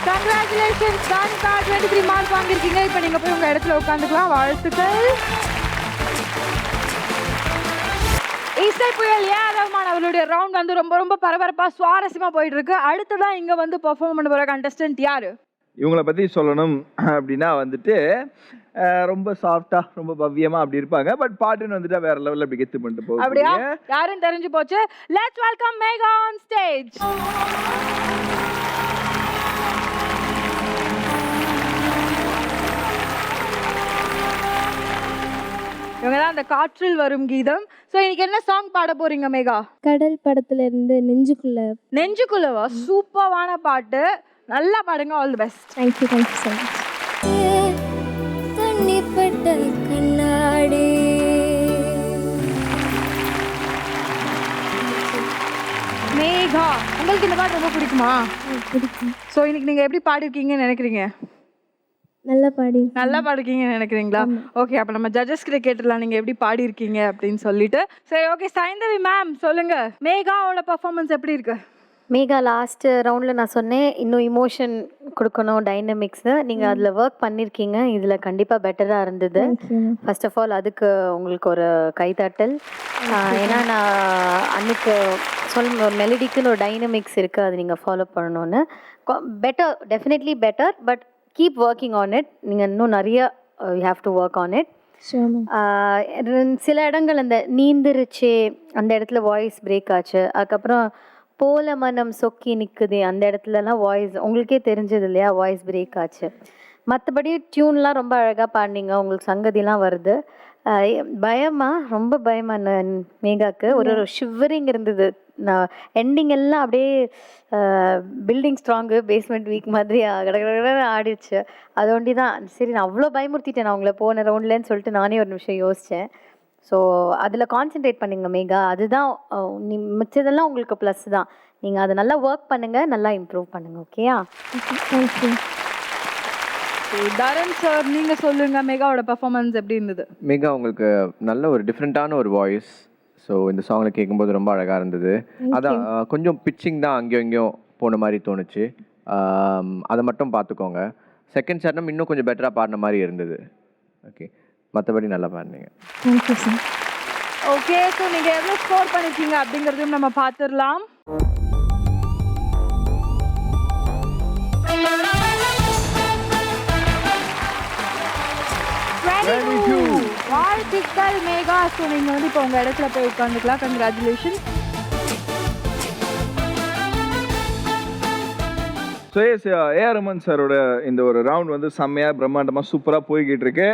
Congratulations Thanika, 23 mark வாங்கியிருக்கீங்க. இப்போ நீங்கள் போய் உங்கள் இடத்துல உட்காந்துக்கலாம். வாழ்த்துக்கள். இசை புயல் ஏஆர் ரஹ்மான் அவர்களுடைய ரவுண்ட் வந்து ரொம்ப ரொம்ப பரபரப்பா சுவாரஸ்யமா போயிட்டு இருக்கு. அடுத்ததான் இங்க வந்து பெர்ஃபார்ம் பண்ண போற கண்டஸ்டன்ட் யாரு? இவங்களை பத்தி சொல்லணும் அப்படின்னா வந்துட்டு ரொம்ப சாஃப்டா, ரொம்ப பவ்யமா அப்படி இருப்பாங்க. பட் பாட்டுன்னு வந்துட்டா வேற லெவல்ல அப்படி கெத்து பண்ணிட்டு போகுது. அப்படியா? யாருன்னு தெரிஞ்சு போச்சு. Let's welcome Megha on stage. இவங்க தான் அந்த காற்றில் வரும் கீதம். ஸோ இன்னைக்கு என்ன சாங் பாட போறீங்க மேகா? கடல் படத்துல இருந்து நெஞ்சுக்குள்ள. நெஞ்சுக்குள்ளவா? சூப்பரான பாட்டு, நல்லா பாடுங்க. All the best. Thank you. Thank you so much. தண்ணிப்பட்ட கண்ணாடி மேகா, உங்களுக்கு இந்த பாட்டு ரொம்ப பிடிக்குமா? பிடிக்கும். ஸோ இன்னைக்கு நீங்க எப்படி பாடிருக்கீங்கன்னு நினைக்கிறீங்க? நல்லா பாடி. நல்லா பாடிருக்கீங்கன்னு நினைக்கிறீங்களா? ஓகே, அப்போ நம்ம ஜட்ஜஸ் கிட்ட கேட்டுடலாம் நீங்க எப்படி பாடிருக்கீங்க அப்படின்னு சொல்லிட்டு. சரி, ஓகே. சைந்தவி மேம் சொல்லுங்க, மேகாவோட பெர்ஃபார்மன்ஸ் எப்படி இருக்கு? மேகா லாஸ்ட் ரவுண்டில் நான் சொன்னேன் இன்னும் இமோஷன் கொடுக்கணும், டைனமிக்ஸு. நீங்கள் அதில் ஒர்க் பண்ணியிருக்கீங்க. இதில் கண்டிப்பாக பெட்டராக இருந்தது. ஃபர்ஸ்ட் ஆஃப் ஆல் அதுக்கு உங்களுக்கு ஒரு கைத்தட்டல். ஏன்னா நான் அன்னைக்கு சொல்ல மெலடிக்குன்னு ஒரு டைனமிக்ஸ் இருக்குது, அது நீங்கள் ஃபாலோ பண்ணணுன்னு. Better, definitely better, but keep working on it. நீங்கள் இன்னும் நிறைய you have to work on it. சில இடங்கள் அந்த நீந்திருச்சே அந்த இடத்துல வாய்ஸ் பிரேக் ஆச்சு. அதுக்கப்புறம் போல மனம் சொக்கி நிற்குது அந்த இடத்துலலாம் வாய்ஸ் உங்களுக்கே தெரிஞ்சது இல்லையா, வாய்ஸ் பிரேக் ஆச்சு. மற்றபடி டியூன்லாம் ரொம்ப அழகாக பாடினீங்க, உங்களுக்கு சங்கதிலாம் வருது. பயமா, ரொம்ப பயமா மேகாக்கு ஒரு ஷிவரிங் இருந்தது. நான் எண்டிங் எல்லாம் அப்படியே பில்டிங் ஸ்ட்ராங்கு பேஸ்மெண்ட் வீக் மாதிரி கடகடன்னு ஆடிடுச்சு. அது ஒண்டி தான் சரி, நான் அவ்வளோ பயமுறுத்திட்டேன் நான் உங்களை போன ரவுண்ட்லன்னு சொல்லிட்டு நானே ஒரு நிமிஷம் யோசித்தேன். ஸோ அதில் கான்சென்ட்ரேட் பண்ணுங்க மேகா, அதுதான் மிச்சதெல்லாம் உங்களுக்கு ப்ளஸ் தான். நீங்கள் அதை நல்லா ஒர்க் பண்ணுங்கள், நல்லா இம்ப்ரூவ் பண்ணுங்கள். ஓகேயா? தேங்க்யூ. தரன் சார், நீங்கள் சொல்லுங்கள் மேகாவோட பெர்ஃபார்மன்ஸ் எப்படி இருந்தது? மேகா உங்களுக்கு நல்ல ஒரு டிஃப்ரெண்ட்டான ஒரு வாய்ஸ். ஸோ இந்த சாங்கில் கேட்கும்போது ரொம்ப அழகாக இருந்தது. அதான் கொஞ்சம் பிச்சிங் தான் அங்கேயும் இங்கேயும் போன மாதிரி தோணுச்சு. அதை மட்டும் பார்த்துக்கோங்க. செகண்ட் சரணம் இன்னும் கொஞ்சம் பெட்டராக பாடின மாதிரி இருந்தது. ஓகே, மற்றபடி நல்லா பாடினீங்க. Thank you sir. ஓகே, ஸோ நீங்கள் எவ்வளோ ஸ்கோர் பண்ணிருக்கீங்க அப்படிங்கிறதையும் நம்ம பார்த்துடலாம். வாழ்த்துக்கள் மேகா. ஸோ நீங்கள் வந்து இப்போ உங்கள் இடத்துல போய் உட்காந்துக்கலாம். Congratulation. So yes AR Rahman சாரோட இந்த ஒரு ரவுண்ட் வந்து செம்மையாக பிரம்மாண்டமாக சூப்பராக போய்கிட்டு இருக்கு.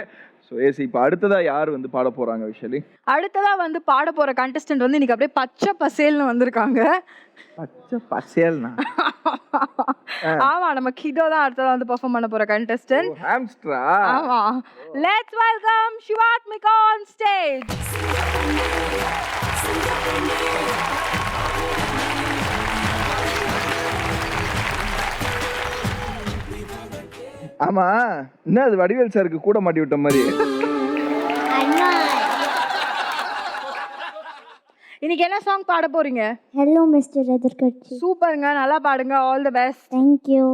ஸோ எஸ் இப்போ அடுத்ததாக யார் வந்து பாட போகிறாங்க விஷயலி? அடுத்ததாக வந்து பாட போகிற கண்டஸ்டன்ட் வந்து இன்னைக்கு அப்படியே பச்சை பசேல்னு வந்திருக்காங்க. பச்சை பசேல்னா? ஆமாம், நம்ம கிடோ தான் அடுத்ததாக வந்து பெர்ஃபார்ம் பண்ண போகிற கண்டஸ்டன்ட். ஹாம்ஸ்டரா? ஆமாம். Let's welcome Shivathmika on stage. ஆமா, என்ன அது வடிவேல் சாருக்கு கூட மாட்டி விட்ட மாதிரி. இன்னைக்கு என்ன சாங் பாட போறீங்க? ஹலோ மிஸ்டர் எதிர்கட்சி. சூப்பருங்க, நல்லா பாடுங்க. All the best. தேங்க்யூ.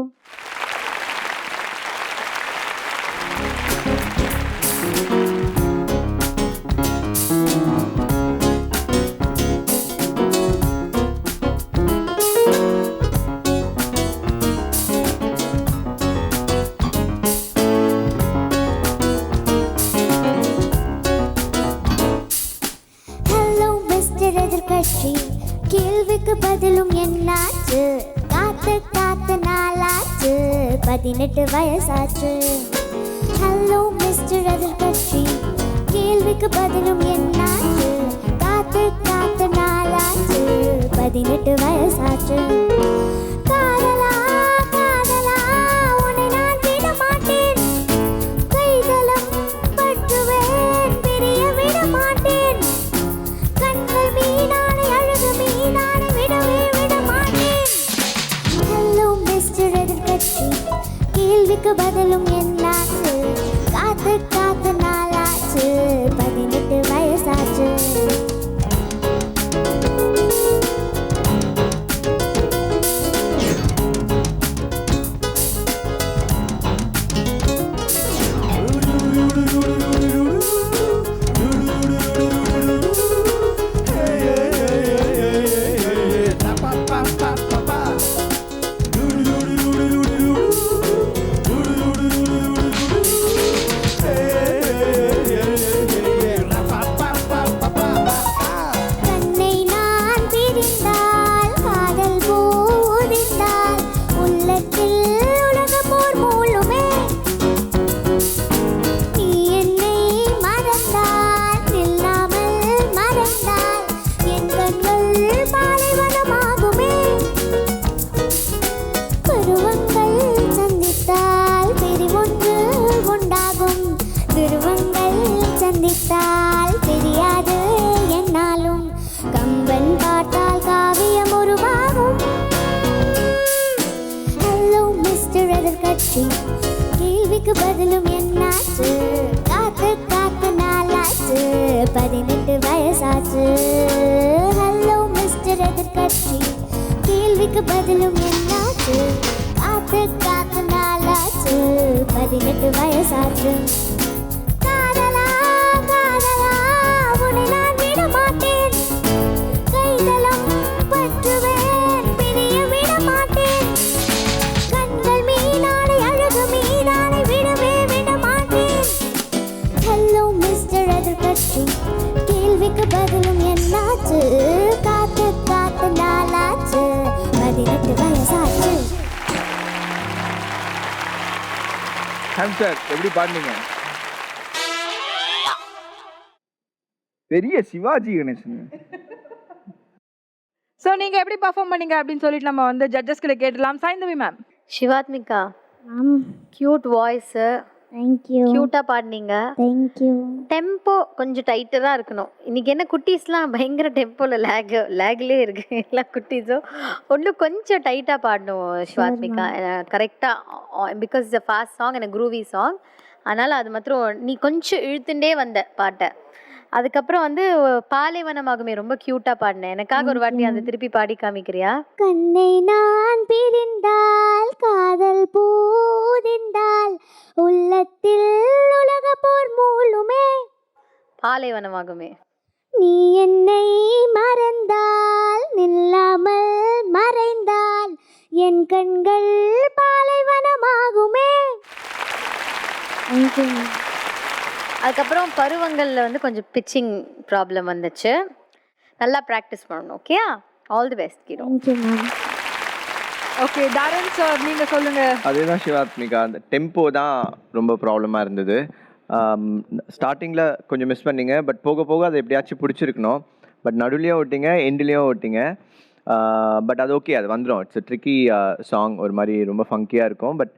கேள்விக்கு பதிலும் என்னாச்சு, காத்து காத்து நாளாச்சு, 18 வயசாச்சு. ஹலோ மிஸ்டர் எதிர்கட்சி, கேள்விக்கு பதிலும் என்னாச்சு, காத்து காத்து நாளாச்சு, 18 வயசாச்சு. காதலா காதலா உன்னை நான் விட மாட்டேன், கைதலம் பற்றுவேன், பிரிய விட மாட்டேன், கண்கள் மீனானை அழகு மீனானை விடவே விட மாட்டேன். ஹலோ மிஸ்டர் எதிர்கட்சி, கேள்விக்கு பதிலும் என்னாச்சு, காத்து காத்து நாளாச்சு, 18 வயசாச்சு. கேள்விக்கு பதிலும் என்னாச்சு, காத்து காத்து நாளாச்சு, 18 வயசாச்சு. ஹலோ மிஸ்டர் எதிர்கட்சி, கேள்விக்கு பதிலும் என்னாச்சு, காத்து காத்து நாளாச்சு, 18 வயசாச்சு. காதலா காதலா உன்னை நான் விட மாட்டேன், கைதலம் பற்றுவேன், பிரிய விட மாட்டேன், கண்கள் மீனானை அழகு மீனானை விடவே விட மாட்டேன். ஹலோ மிஸ்டர் எதிர்கட்சி, கேள்விக்கு பதிலும் என்னாச்சு, காத்து காத்து நாளாச்சு, 18 வயசாச்சு. ஹாம்ஸ்டர் எப்படி பாடுனீங்க? பெரிய சிவாஜி கணேசன். ஸோ நீங்க எப்படி பர்ஃபார்ம் பண்ணீங்க அப்படின்னு சொல்லிட்டு நம்ம வந்து ஜட்ஜஸ் கிட்ட கேட்டலாம். Saindhavi ma'am. Shivathmika cute voice, thank you க்யூட்டாக பாடினீங்க. தேங்க்யூ. டெம்போ கொஞ்சம் டைட்டராக இருக்கணும். இன்றைக்கி என்ன குட்டீஸ்லாம் பயங்கர டெம்போவில் லேக்லேயே இருக்குது எல்லா குட்டீஸும். ஒன்றும் கொஞ்சம் டைட்டாக பாடணும் சிவாத்மிகா, கரெக்டாக. Because it's a fast song, எனக்கு குரூவி சாங். அதனால் அது மாத்திரம் நீ கொஞ்சம் இழுத்துட்டே வந்த பாட்டை. அதுக்கப்புறம் வந்து பாலைவனமாகுமே ரொம்ப க்யூட்டாக பாடினேன். எனக்காக ஒரு வாட்டி அந்த திருப்பி பாடி காமிக்கிறியா? கண்ணை நான் பிரிந்தால் காதல் பூதிந்தால் உள்ளத்தில் உலக போர் மூலுமே. பாலைவனமாகுமே. நீ என்னை மறந்தால் நில்லாமல் மறைந்தால் என் கண்கள் பாலைவனமாகுமே. அதுக்கப்புறம் பருவங்களில் வந்து கொஞ்சம் பிச்சிங் ப்ராப்ளம் வந்துச்சு. நல்லா ப்ராக்டிஸ் பண்ணணும். ஓகேயா? ஆல் தி பெஸ்ட் கிரோ. Thank you ma'am. Okay Dharan sir நீங்க சொல்லுங்க. அதே தான் சிவாத்மிகா, அந்த டெம்போ தான் ரொம்ப ப்ராப்ளமாக இருந்தது. ஸ்டார்டிங்கில் கொஞ்சம் மிஸ் பண்ணீங்க, பட் போக போக அதை எப்படியாச்சும் பிடிச்சிருக்கணும். பட் நடுவுலையும் ஓட்டிங்க, எண்ட்லேயும் ஓட்டிங்க. பட் அது ஓகே, அது வந்துடும். இட்ஸ் ட்ரிக்கி சாங், ஒரு மாதிரி ரொம்ப ஃபங்கியாக இருக்கும். பட்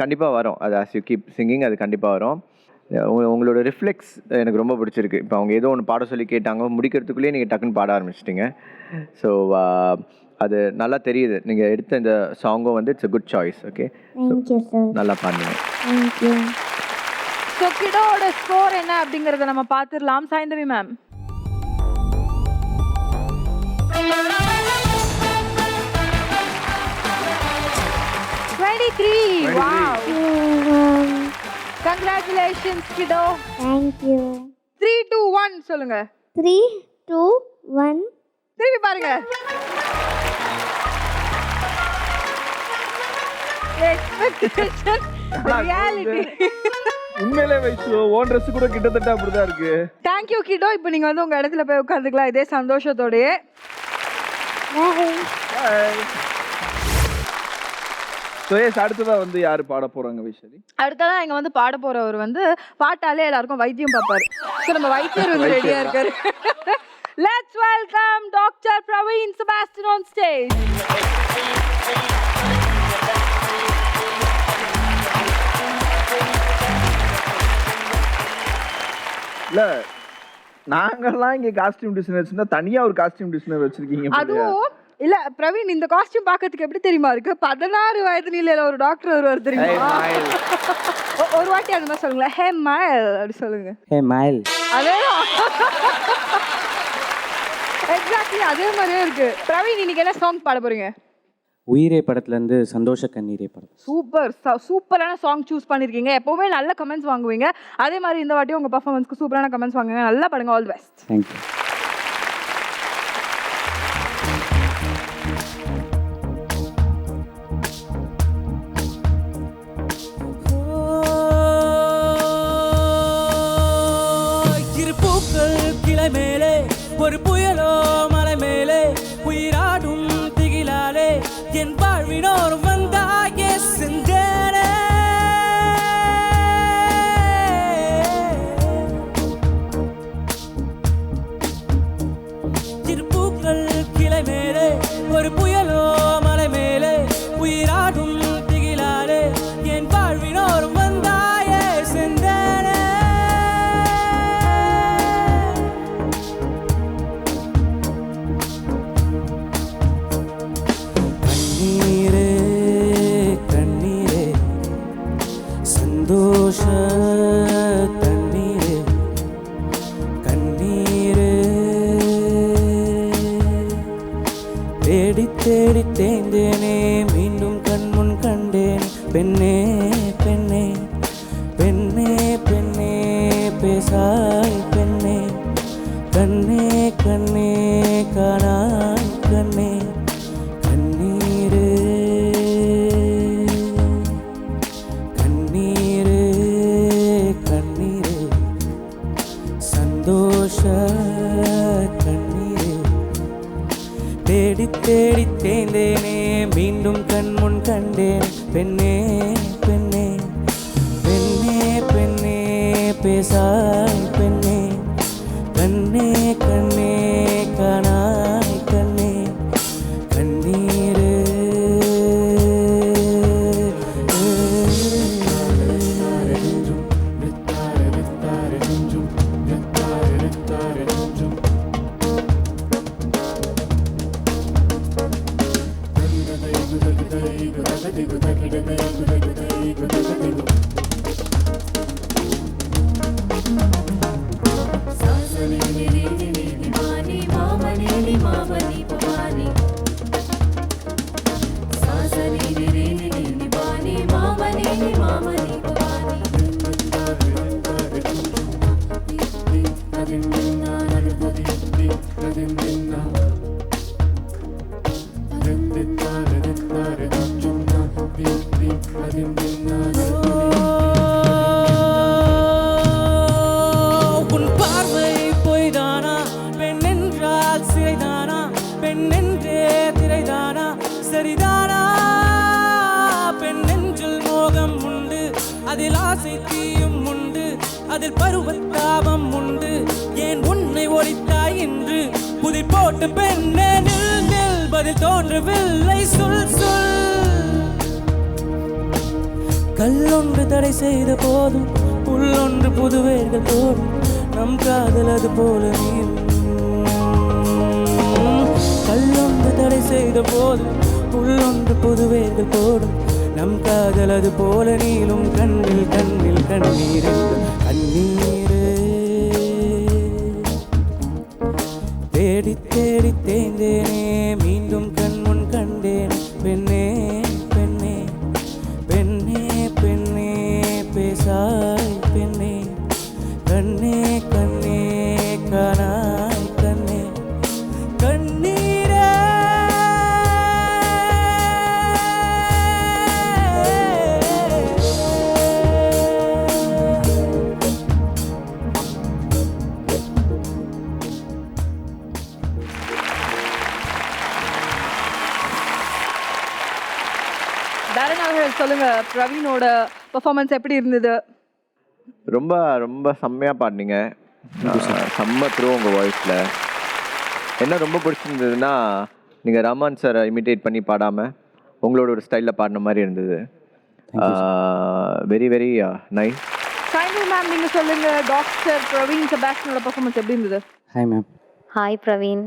கண்டிப்பாக வரும். அது ஆஸ் யூ கீப் சிங்கிங் அது கண்டிப்பாக வரும். உங்களோட ரிஃப்ளெக்ஸ் எனக்கு ரொம்ப பிடிச்சிருக்கு. இப்போ அவங்க ஏதோ ஒன்று பாட சொல்லி கேட்டாங்க, முடிக்கிறதுக்குள்ளேயே நீங்கள் டக்குன்னு பாட ஆரம்பிச்சிட்டிங்க. ஸோ அது நல்லா தெரியுது. நீங்கள் எடுத்த இந்த சாங்கும் வந்து it's a good choice. Okay, thank you sir. நல்லா பாடுங்க. தேங்க்யூ. ஸோ கிடோட ஸ்கோர் என்ன அப்படிங்கறத நம்ம பார்த்துடலாம். Saindhavi ma'am. Wow. Congratulations kiddo. Thank you. 3 2 1 சொல்லுங்க. 3 2 1. திருப்பி பாருங்க. Expectation reality. உண்மையிலே வைசு ஓன் ட்ரெஸ் கூட கிட்டத்தட்ட அப்படிதான் இருக்கு. Thank you kiddo. இப்போ நீங்க வந்து உங்க இடத்துல போய் உட்கார்ந்துக்கலாம் இதே சந்தோஷத்தோடயே. ஸோ எஸ், அடுத்ததாக வந்து யார் பாட போகிறாங்க வைஷாலி? அடுத்ததான் இங்க வந்து பாட போறவர் வந்து பாட்டாலே எல்லாருக்கும் வைத்தியம் பார்ப்பாரு. ஸோ நம்ம வைத்தியர் வந்து ரெடியா இருக்காரு. Let's welcome Dr. Praveen Sebastian on stage. இல்லை, நாங்கெல்லாம் இங்கே காஸ்டியூம் டிசைனர்ஸ்னா தனியாக ஒரு காஸ்டியூம் டிசைனர் வச்சிருக்கீங்க. அதுவும் இல்ல பிரவீன், இந்த காஸ்டியூம் பார்க்கிறதுக்கு எப்படி தெரியுமா இருக்கு? 16 வயது நிலையில ஒரு டாக்டர் வருவார் தெரியுமா? ஒரு வாட்டி அந்த மாதிரி சொல்லுங்களேன். ஹே மைல் அப்படி சொல்லுங்க. ஹே மைல். அதே எக்ஸாக்ட்லி அதே மாதிரியே இருக்கு. பிரவீன் இன்னைக்கு என்ன சாங் பாட போறீங்க? உயிரே படத்துலேருந்து சந்தோஷ கண்ணீரே படம். சூப்பரான சாங் சூஸ் பண்ணிருக்கீங்க. எப்பவுமே நல்ல கமெண்ட்ஸ் வாங்குவீங்க. அதே மாதிரி இந்த வாட்டி உங்க பெர்ஃபார்மன்ஸ்க்கு சூப்பரான கமெண்ட்ஸ் வாங்குங்க. நல்லா பாடுங்க. All the best. தேங்க்யூ. மேலே ஒரு புயலோ மலை மேலே உயிராடும் திகிலாலே என் வாழ்வினோர் வந்தாயே சென்றேனே. திருப்பூக்கள் கிளை மேலே ஒரு புயலோ மலை மேலே உயிராடும் திகிலாலே என் வாழ்வினோர் வந்தாயே சென்றேனே. சந்தோஷ தண்ணீரே கண்ணீரே தேடி தேடி தேய்ந்தேனே மீண்டும் கண்முன் கண்டேன் பெண்ணே பெண்ணே பெண்ணே பெண்ணே பேசாய் பெண்ணே கண்ணே கண்ணே காணாய் கண்ணே கண்ணீரே சந்தோஷ கண்ணீரே தேடி தேடி தேய்ந்தேனே மீண்டும் கண்முன் கண்டேன் பெண்ணே பெண்ணே பேசாய் பெண்ணே கண்ணே கண்ணே காணாய் கண்ணே கண்ணீரே உன் பார்வை பொய்தானா பெண் என்றால் சிறைதானா பெண் என்றே திரைதானா சரிதானா பெண் நெஞ்சில் மோகம் உண்டு அதில் ஆசை தீயும் உண்டு அதில் பருவத்தாபம் உண்டு ஏன் உன்னை ஒழித்தாய் என்று புதிர் போட்டு பெண்ணே நில் நில் பதில் தோன்றவில்லை சொல் சொல் கல்லொன்று தடை செய்த போதும் புல்லொன்று புதுவேர்கள் போடும் நம் காதல் அது போல நீளும் கல்லொன்று தடை செய்த போதும் புல்லொன்று புதுவேர்கள் போடும் நம் காதல் அது போல நீளும் கண்ணில் கண்ணில் கண்ணீர் கண்ணீரே தேடி தேடி தேய்ந்தேனே மீண்டும் கண்முன் கண்டேன் பெண்ணே பெண்ணே பெண்ணே பெண்ணே பேசாய் பெண்ணே கண்ணே கண்ணே காணாய் கண்ணே கண்ணீரே தரன் அவர்கள் சொல்லுங்க, பிரவீனோட பெர்ஃபார்மன்ஸ் எப்படி இருந்தது? ரொம்ப ரொம்ப செம்மையாக பாடினீங்க. செம்ம த்ரூ உங்கள் வாய்ஸில். என்ன ரொம்ப பிடிச்சிருந்ததுன்னா நீங்கள் ரஹ்மான் சாரை இமிட்டேட் பண்ணி பாடாமல் உங்களோட ஒரு ஸ்டைலில் பாடின மாதிரி இருந்தது. Very very nice. சாய்ந்தல் மேம் நீங்க சொல்லுங்க, டாக்டர் பிரவீன் செபாஸ்டியனோட பெர்ஃபார்மன்ஸ் எப்படி இருந்தது? Hi ma'am. ஹாய் பிரவீன்,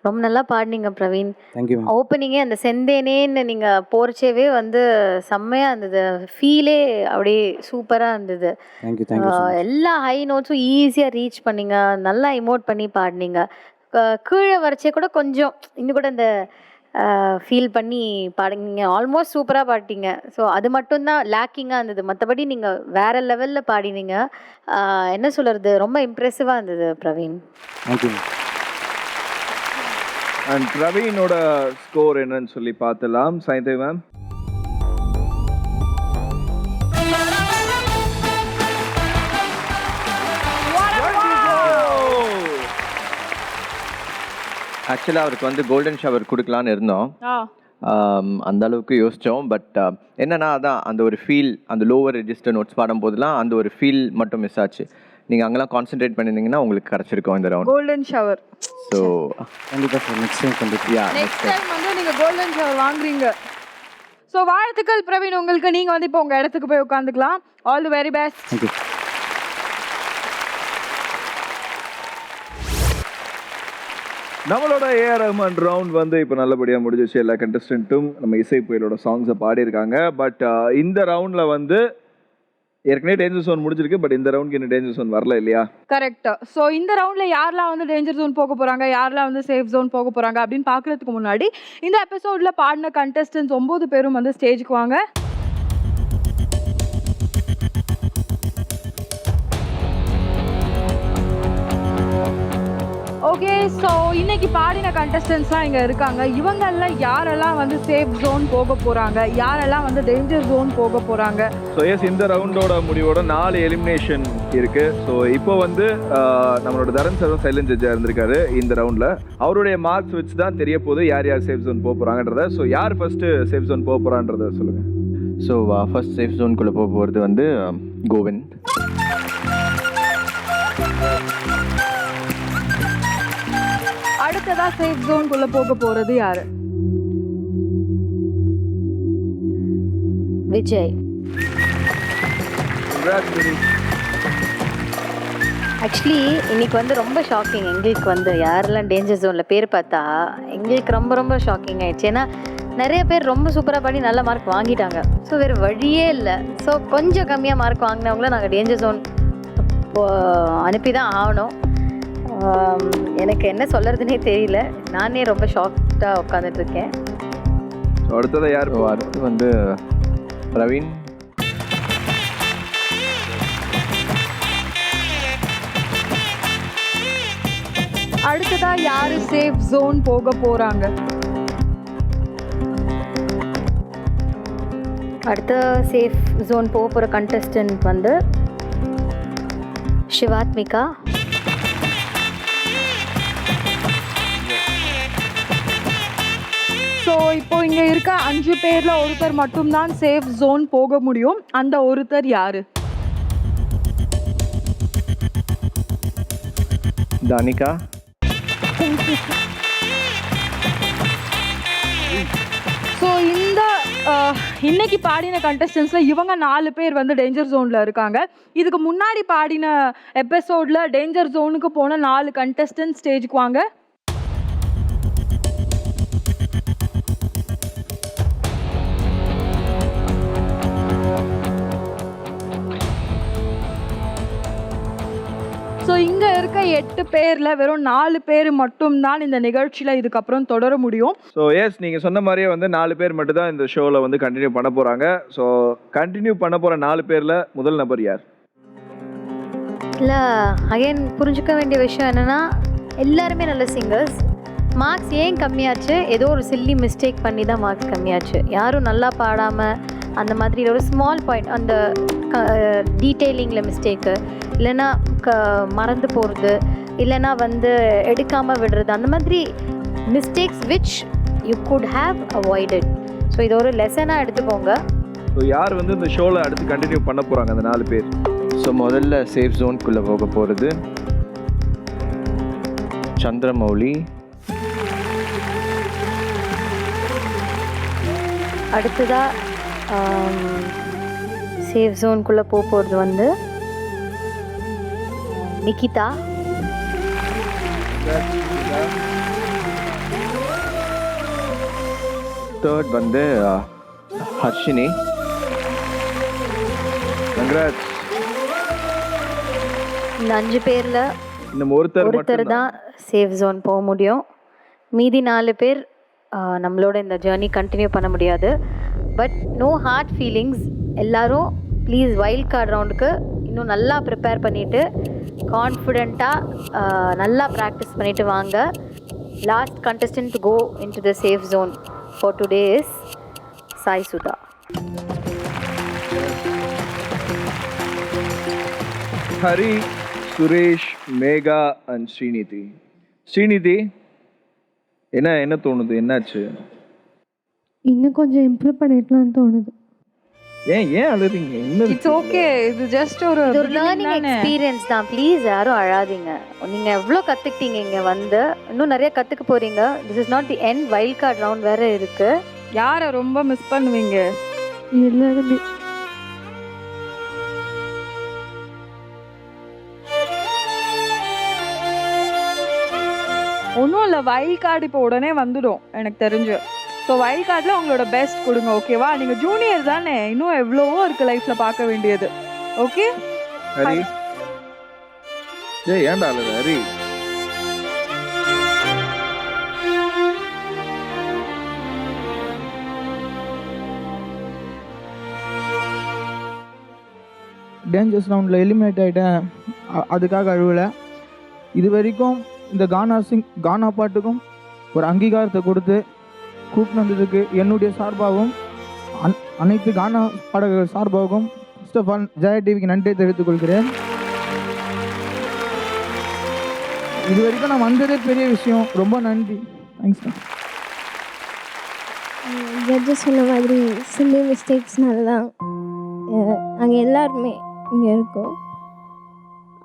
ரொம்ப நல்லா பாடினீங்க பிரவீன். Thank you ma'am. ஓப்பனிங்கே அந்த செந்தேனேன்னு நீங்கள் போர்ச்சேவே வந்து செம்மையாக இருந்தது. ஃபீலே அப்படியே சூப்பராக இருந்தது. Thank you thank you. எல்லா ஹை நோட்ஸும் ஈஸியாக ரீச் பண்ணீங்க. நல்லா இமோட் பண்ணி பாடினீங்க. கீழே வரைச்சே கூட கொஞ்சம் இன்னும் கூட இந்த ஃபீல் பண்ணி பாடுங்க. ஆல்மோஸ்ட் சூப்பராக பாடிட்டீங்க. ஸோ அது மட்டும்தான் லேக்கிங்காக இருந்தது. மற்றபடி நீங்கள் வேறு லெவலில் பாடினீங்க. என்ன சொல்கிறது, ரொம்ப இம்ப்ரெசிவாக இருந்தது பிரவீன். தேங்க்யூ. அண்ட் பிரவீனோட ஸ்கோர் என்னன்னு சொல்லி பார்த்துலாம். சாய்ந்தல் மேம். ஆக்சுவலாக அவருக்கு வந்து கோல்டன் ஷவர் கொடுக்கலான்னு இருந்தோம். அந்த அளவுக்கு யோசித்தோம். பட் என்னன்னா அதான் அந்த ஒரு ஃபீல், அந்த லோவர் ரெஜிஸ்டர் நோட்ஸ் பாடும்போதெல்லாம் அந்த ஒரு ஃபீல் மட்டும் மிஸ் ஆச்சு. நீங்கள் அங்கெல்லாம் கான்சென்ட்ரேட் பண்ணியிருந்தீங்கன்னா உங்களுக்கு கிடச்சிருக்கும் இந்த ரவுண்ட். Golden shower. ஸோ கண்டிப்பாக சார், நெக்ஸ்ட் டைம் கண்டிப்பாக. நெக்ஸ்ட் டைம் வந்து நீங்க கோல்டன் ஷவர் வாங்குறீங்க. ஸோ வாழ்த்துக்கள் பிரவீன் உங்களுக்கு. நீங்க வந்து இப்போ உங்க இடத்துக்கு போய் உட்காந்துக்கலாம். All the very best. Thank you. நம்மளோட ஏஆர் ரஹ்மான் ரவுண்ட் வந்து இப்போ நல்லபடியாக முடிஞ்சிச்சு. எல்லா கண்டஸ்டன்ட்டும் நம்ம இசை புயலோட சாங்ஸை பாடியிருக்காங்க. பட் இந்த ரவுண்டில் வந்து ஏற்கனவே டேஞ்சர் ஜோன் முடிஞ்சிருக்கு. பட் இந்த ரவுண்டுக்கு இன்னும் டேஞ்சர் ஜோன் வரல இல்லையா? கரெக்ட். ஸோ இந்த ரவுண்டில் யாரெல்லாம் வந்து டேஞ்சர் ஜோன் போக போகிறாங்க, யாரெல்லாம் வந்து சேஃப் ஜோன் போக போகிறாங்க அப்படின்னு பார்க்குறதுக்கு முன்னாடி இந்த எபிசோடில் பாடின கண்டஸ்டன்ஸ் 9 பேரும் வந்து ஸ்டேஜுக்கு வாங்க. ஓகே, ஸோ இன்னைக்கு பாடின கண்டஸ்டன்ஸ்லாம் இங்கே இருக்காங்க. இவங்கெல்லாம் யாரெல்லாம் வந்து சேஃப் ஜோன் போக போகிறாங்க, யாரெல்லாம் வந்து டேஞ்சர் ஜோன் போக போகிறாங்க. ஸோ எஸ், இந்த ரவுண்டோட முடிவோட 4 எலிமினேஷன் இருக்குது. ஸோ இப்போ வந்து நம்மளோட தரன் சார் சைலண்ட் ஜட்ஜாக இருந்திருக்காரு இந்த ரவுண்டில். அவருடைய மார்க்ஸ் வச்சு தான் தெரிய போகுது யார் யார் சேஃப் ஜோன் போக போகிறாங்கன்றத. ஸோ யார் ஃபஸ்ட்டு சேஃப் ஜோன் போக போகிறான்றத சொல்லுங்கள். ஸோ ஃபர்ஸ்ட் சேஃப் ஜோனுக்குள்ளே போக போகிறது வந்து கோவிந்த். அடுத்ததா சேஃப் ஜோனுக்குள்ள போக போறது யாரு? விஜய். ஆக்சுவலி இன்னைக்கு வந்து ரொம்ப ஷாக்கிங் எங்களுக்கு வந்து யாரெல்லாம் டேஞ்சர் ஜோனில் பேர் பார்த்தா எங்களுக்கு ரொம்ப ரொம்ப ஷாக்கிங் ஆயிடுச்சு. ஏன்னா நிறைய பேர் ரொம்ப சூப்பராக பாடி நல்ல மார்க் வாங்கிட்டாங்க. ஸோ வேறு வழியே இல்லை. ஸோ கொஞ்சம் கம்மியாக மார்க் வாங்கினவங்கள நாங்கள் டேஞ்சர் ஜோன் அனுப்பி தான் ஆகணும். எனக்கு என்ன சொல்கிறதுனே தெரியல. நானே ரொம்ப ஷாக்டாக உட்காந்துட்ருக்கேன். அடுத்தது யார்? அடுத்து வந்து பிரவீன். அடுத்ததா யாரு சேஃப் ஜோன் போக போறாங்க? அடுத்த சேஃப் ஜோன் போக போகிற கண்டஸ்டன்ட் வந்து சிவாத்மிகா. ஸோ இப்போ இங்க இருக்க 5 பேர்ல ஒருத்தர் மட்டும்தான் சேஃப் ஜோன் போக முடியும். அந்த ஒருத்தர் யாரு? தானிகா. ஸோ இந்த இன்னைக்கு பாடின கண்டஸ்டன்ஸ்ல இவங்க 4 பேர் வந்து டேஞ்சர் ஜோன்ல இருக்காங்க. இதுக்கு முன்னாடி பாடின எபிசோட்ல டேஞ்சர் ஜோனுக்கு போன 4 கண்டஸ்டன்ட் ஸ்டேஜுக்கு வாங்க. ஸோ இங்கே இருக்க 8 பேரில் வெறும் 4 பேர் மட்டும்தான் இந்த நிகழ்ச்சியில் இதுக்கப்புறம் தொடர முடியும். ஸோ எஸ், நீங்கள் சொன்ன மாதிரியே வந்து 4 பேர் மட்டும் தான் இந்த ஷோவில் வந்து கண்டினியூ பண்ண போகிறாங்க. ஸோ கண்டினியூ பண்ண போகிற 4 பேரில் முதல் நபர் யார்? இல்லை, அகைன் புரிஞ்சுக்க வேண்டிய விஷயம் என்னென்னா எல்லாருமே நல்ல சிங்கர்ஸ். மார்க்ஸ் ஏன் கம்மியாச்சு? ஏதோ ஒரு சில்லி மிஸ்டேக் பண்ணி தான் மார்க்ஸ் கம்மியாச்சு. யாரும் நல்லா பாடாமல் அந்த மாதிரி ஒரு ஸ்மால் பாயிண்ட், அந்த டீட்டெயிலிங்கில் மிஸ்டேக்கு, இல்லைன்னா மறந்து போகிறது, இல்லைன்னா வந்து எடுக்காமல் விடுறது, அந்த மாதிரி mistakes which you could have avoided. So இது ஒரு லெசனாக எடுத்துக்கோங்க. ஸோ யார் வந்து இந்த ஷோவில் அடுத்து கண்டினியூ பண்ண போகிறாங்க அந்த 4 பேர்? ஸோ முதல்ல சேஃப் ஜோனுக்குள்ளே போக போகிறது சந்திரமௌலி. அடுத்ததாக சேஃப் ஜோனுக்குள்ளே போகிறது வந்து நிகிதா. தேர்ட் வந்து ஹர்ஷினி. கங்க்ராட்ஸ். இந்த 5 பேரில் இன்னும் ஒருத்தர் தான் சேஃப் ஜோன் போக முடியும். மீதி 4 பேர் நம்மளோட இந்த ஜேர்னி கண்டினியூ பண்ண முடியாது. But no hard feelings. எல்லோரும் ப்ளீஸ் வைல்ட் கார்டு ரவுண்டுக்கு இன்னும் நல்லா ப்ரிப்பேர் பண்ணிவிட்டு கான்ஃபிடெண்ட்டாக நல்லா ப்ராக்டிஸ் பண்ணிவிட்டு வாங்க. Last contestant to go into the safe zone for today is Sai Sudha. Hari, Suresh, Megha and Srinidhi. Srinidhi, என்ன தோணுது? என்னாச்சு? இன்னும் கொஞ்சம் இம்ப்ரூவ் பண்ணிடலாம்னு தோணுது. ஏன் அழுறீங்க? It's okay. இது ஜஸ்ட் ஒரு லேர்னிங் எக்ஸ்பீரியன்ஸ் தான். ப்ளீஸ் யாரும் அழாதீங்க. நீங்கள் எவ்வளோ கற்றுக்கிட்டீங்க, இங்கே வந்து இன்னும் நிறைய கற்றுக்க போகிறீங்க. This is not the end. Wild card round வேறு இருக்குது. யாரை ரொம்ப மிஸ் பண்ணுவீங்க? எல்லாருமே. ஒன்றும் இல்லை, வைல்ட் கார்டு இப்போ உடனே வந்துடும் எனக்கு தெரிஞ்சு. ஸோ வைல்ட் கார்டில் உங்களோட பெஸ்ட் கொடுங்க, ஓகேவா? நீங்கள் ஜூனியர் தானே, இன்னும் எவ்வளவோ இருக்குது லைஃப்பில் பார்க்க வேண்டியது. ஓகே ஹரி, ஏன்டா அழுற ஹரி? டேஞ்சர்ஸ் ரவுண்டில் எலிமினேட் ஆகிட்டேன், அதுக்காக அழுவலை. இது வரைக்கும் இந்த கானா பாட்டுக்கும் ஒரு அங்கீகாரத்தை கொடுத்து கூப்பிட்டு வந்ததுக்கு என்னுடைய சார்பாகவும் அனைத்து கானா பாடகர்கள் சார்பாகவும் ஃபர்ஸ்ட் ஆஃப் ஆல் ஜெயா டிவிக்கு நன்றியை தெரிவித்துக் கொள்கிறேன். இது வரைக்கும் நான் வந்ததே பெரிய விஷயம். ரொம்ப நன்றி. தேங்க்ஸ். ஜட்ஜஸ் சொன்ன மாதிரி சில்லி மிஸ்டேக்ஸ்னால தான் நாங்கள் எல்லாருமே இங்கே இருக்கோம்.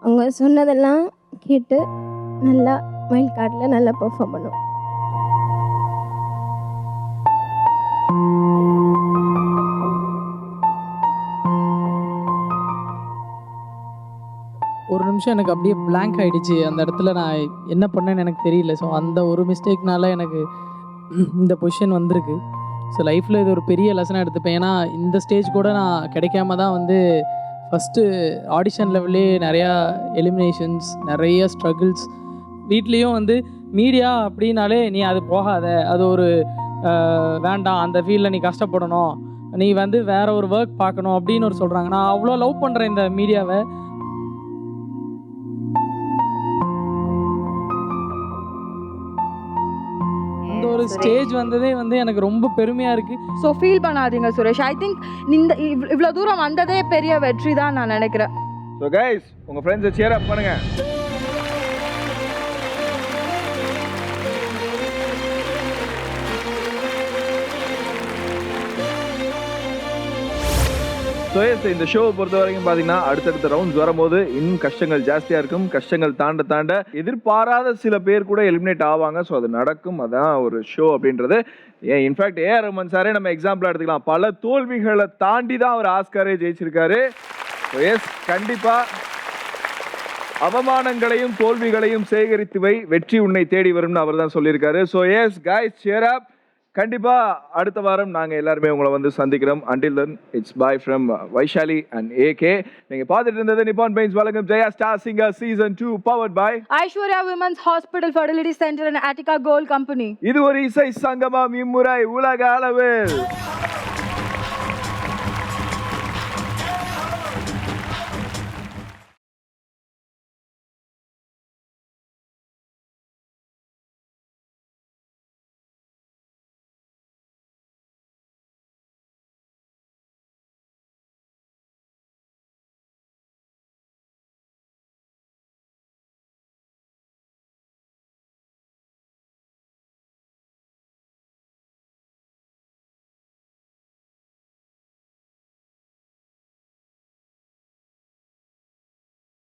அவங்க சொன்னதெல்லாம் கேட்டு நல்லா வைல்ட் கார்டில் நல்லா பெர்ஃபார்ம் பண்ணுவோம். ஒரு நிமிஷம் எனக்கு அப்படியே blank ஆயிடுச்சு. அந்த இடத்துல நான் என்ன பண்ணேன்னு எனக்கு தெரியல. ஸோ அந்த ஒரு மிஸ்டேக்னால எனக்கு இந்த பொசிஷன் வந்திருக்கு. ஸோ லைஃப்பில் இது ஒரு பெரிய லெசனாக எடுத்துப்பேன். ஏன்னா இந்த ஸ்டேஜ் கூட நான் கிடைக்காம தான் வந்து ஃபஸ்ட்டு ஆடிஷன் லெவல்லே நிறையா எலிமினேஷன்ஸ், நிறைய ஸ்ட்ரகிள்ஸ். வீட்லேயும் வந்து மீடியா அப்படின்னாலே நீ அது போகாத, அது ஒரு வேண்டாம், அந்த ஃபீல்டில் நீ கஷ்டப்படணும், நீ வந்து வேற ஒரு ஒர்க் பார்க்கணும் அப்படின்னு ஒரு சொல்கிறாங்க. நான் அவ்வளோ லவ் பண்ணுறேன் இந்த மீடியாவை. இந்த ஒரு ஸ்டேஜ் வந்ததே வந்து எனக்கு ரொம்ப பெருமையாக இருக்குது. ஸோ ஃபீல் பண்ணாதீங்க சுரேஷ். ஐ திங்க் இந்த இவ்வளோ தூரம் வந்ததே பெரிய வெற்றி தான் நான் நினைக்கிறேன். ஸோ கைஸ், உங்கள் ஃப்ரெண்ட்ஸை சேர் அப் பண்ணுங்க. ஸோ இந்த ஷோவை பொறுத்த வரைக்கும் பார்த்தீங்கன்னா அடுத்தடுத்த ரவுண்ட்ஸ் வரும்போது இன்னும் கஷ்டங்கள் ஜாஸ்தியாக இருக்கும். கஷ்டங்கள் தாண்ட தாண்ட எதிர்பாராத சில பேர் கூட எலிமினேட் ஆவாங்க. ஸோ அது நடக்கும், அதான் ஒரு ஷோ அப்படின்றது. இன்ஃபேக்ட் ஏஆர் ரஹ்மான் சாரே நம்ம எக்ஸாம்பிளாக எடுத்துக்கலாம். பல தோல்விகளை தாண்டி தான் அவர் ஆஸ்காரே ஜெயிச்சிருக்காரு. எஸ், கண்டிப்பாக அவமானங்களையும் தோல்விகளையும் சேகரித்து வை, வெற்றி உன்னை தேடி வரும்னு அவர் தான் சொல்லியிருக்காரு. So S guys, cheer up. கண்டிப்பா அடுத்த வாரம் நாங்க எல்லாருமே உங்களை வந்து சந்திக்கிறோம். until then it's bye from Vaishali and AK. நீங்க பார்த்துட்டு இருந்தது நிப்பான் பெயிண்ட்ஸ் வழங்கும் Jaya star singer season 2 powered by Aishwarya women's hospital fertility centre and Attica gold company. இது ஒரு இசை சங்கமம், இம்முறை உலக அளவில்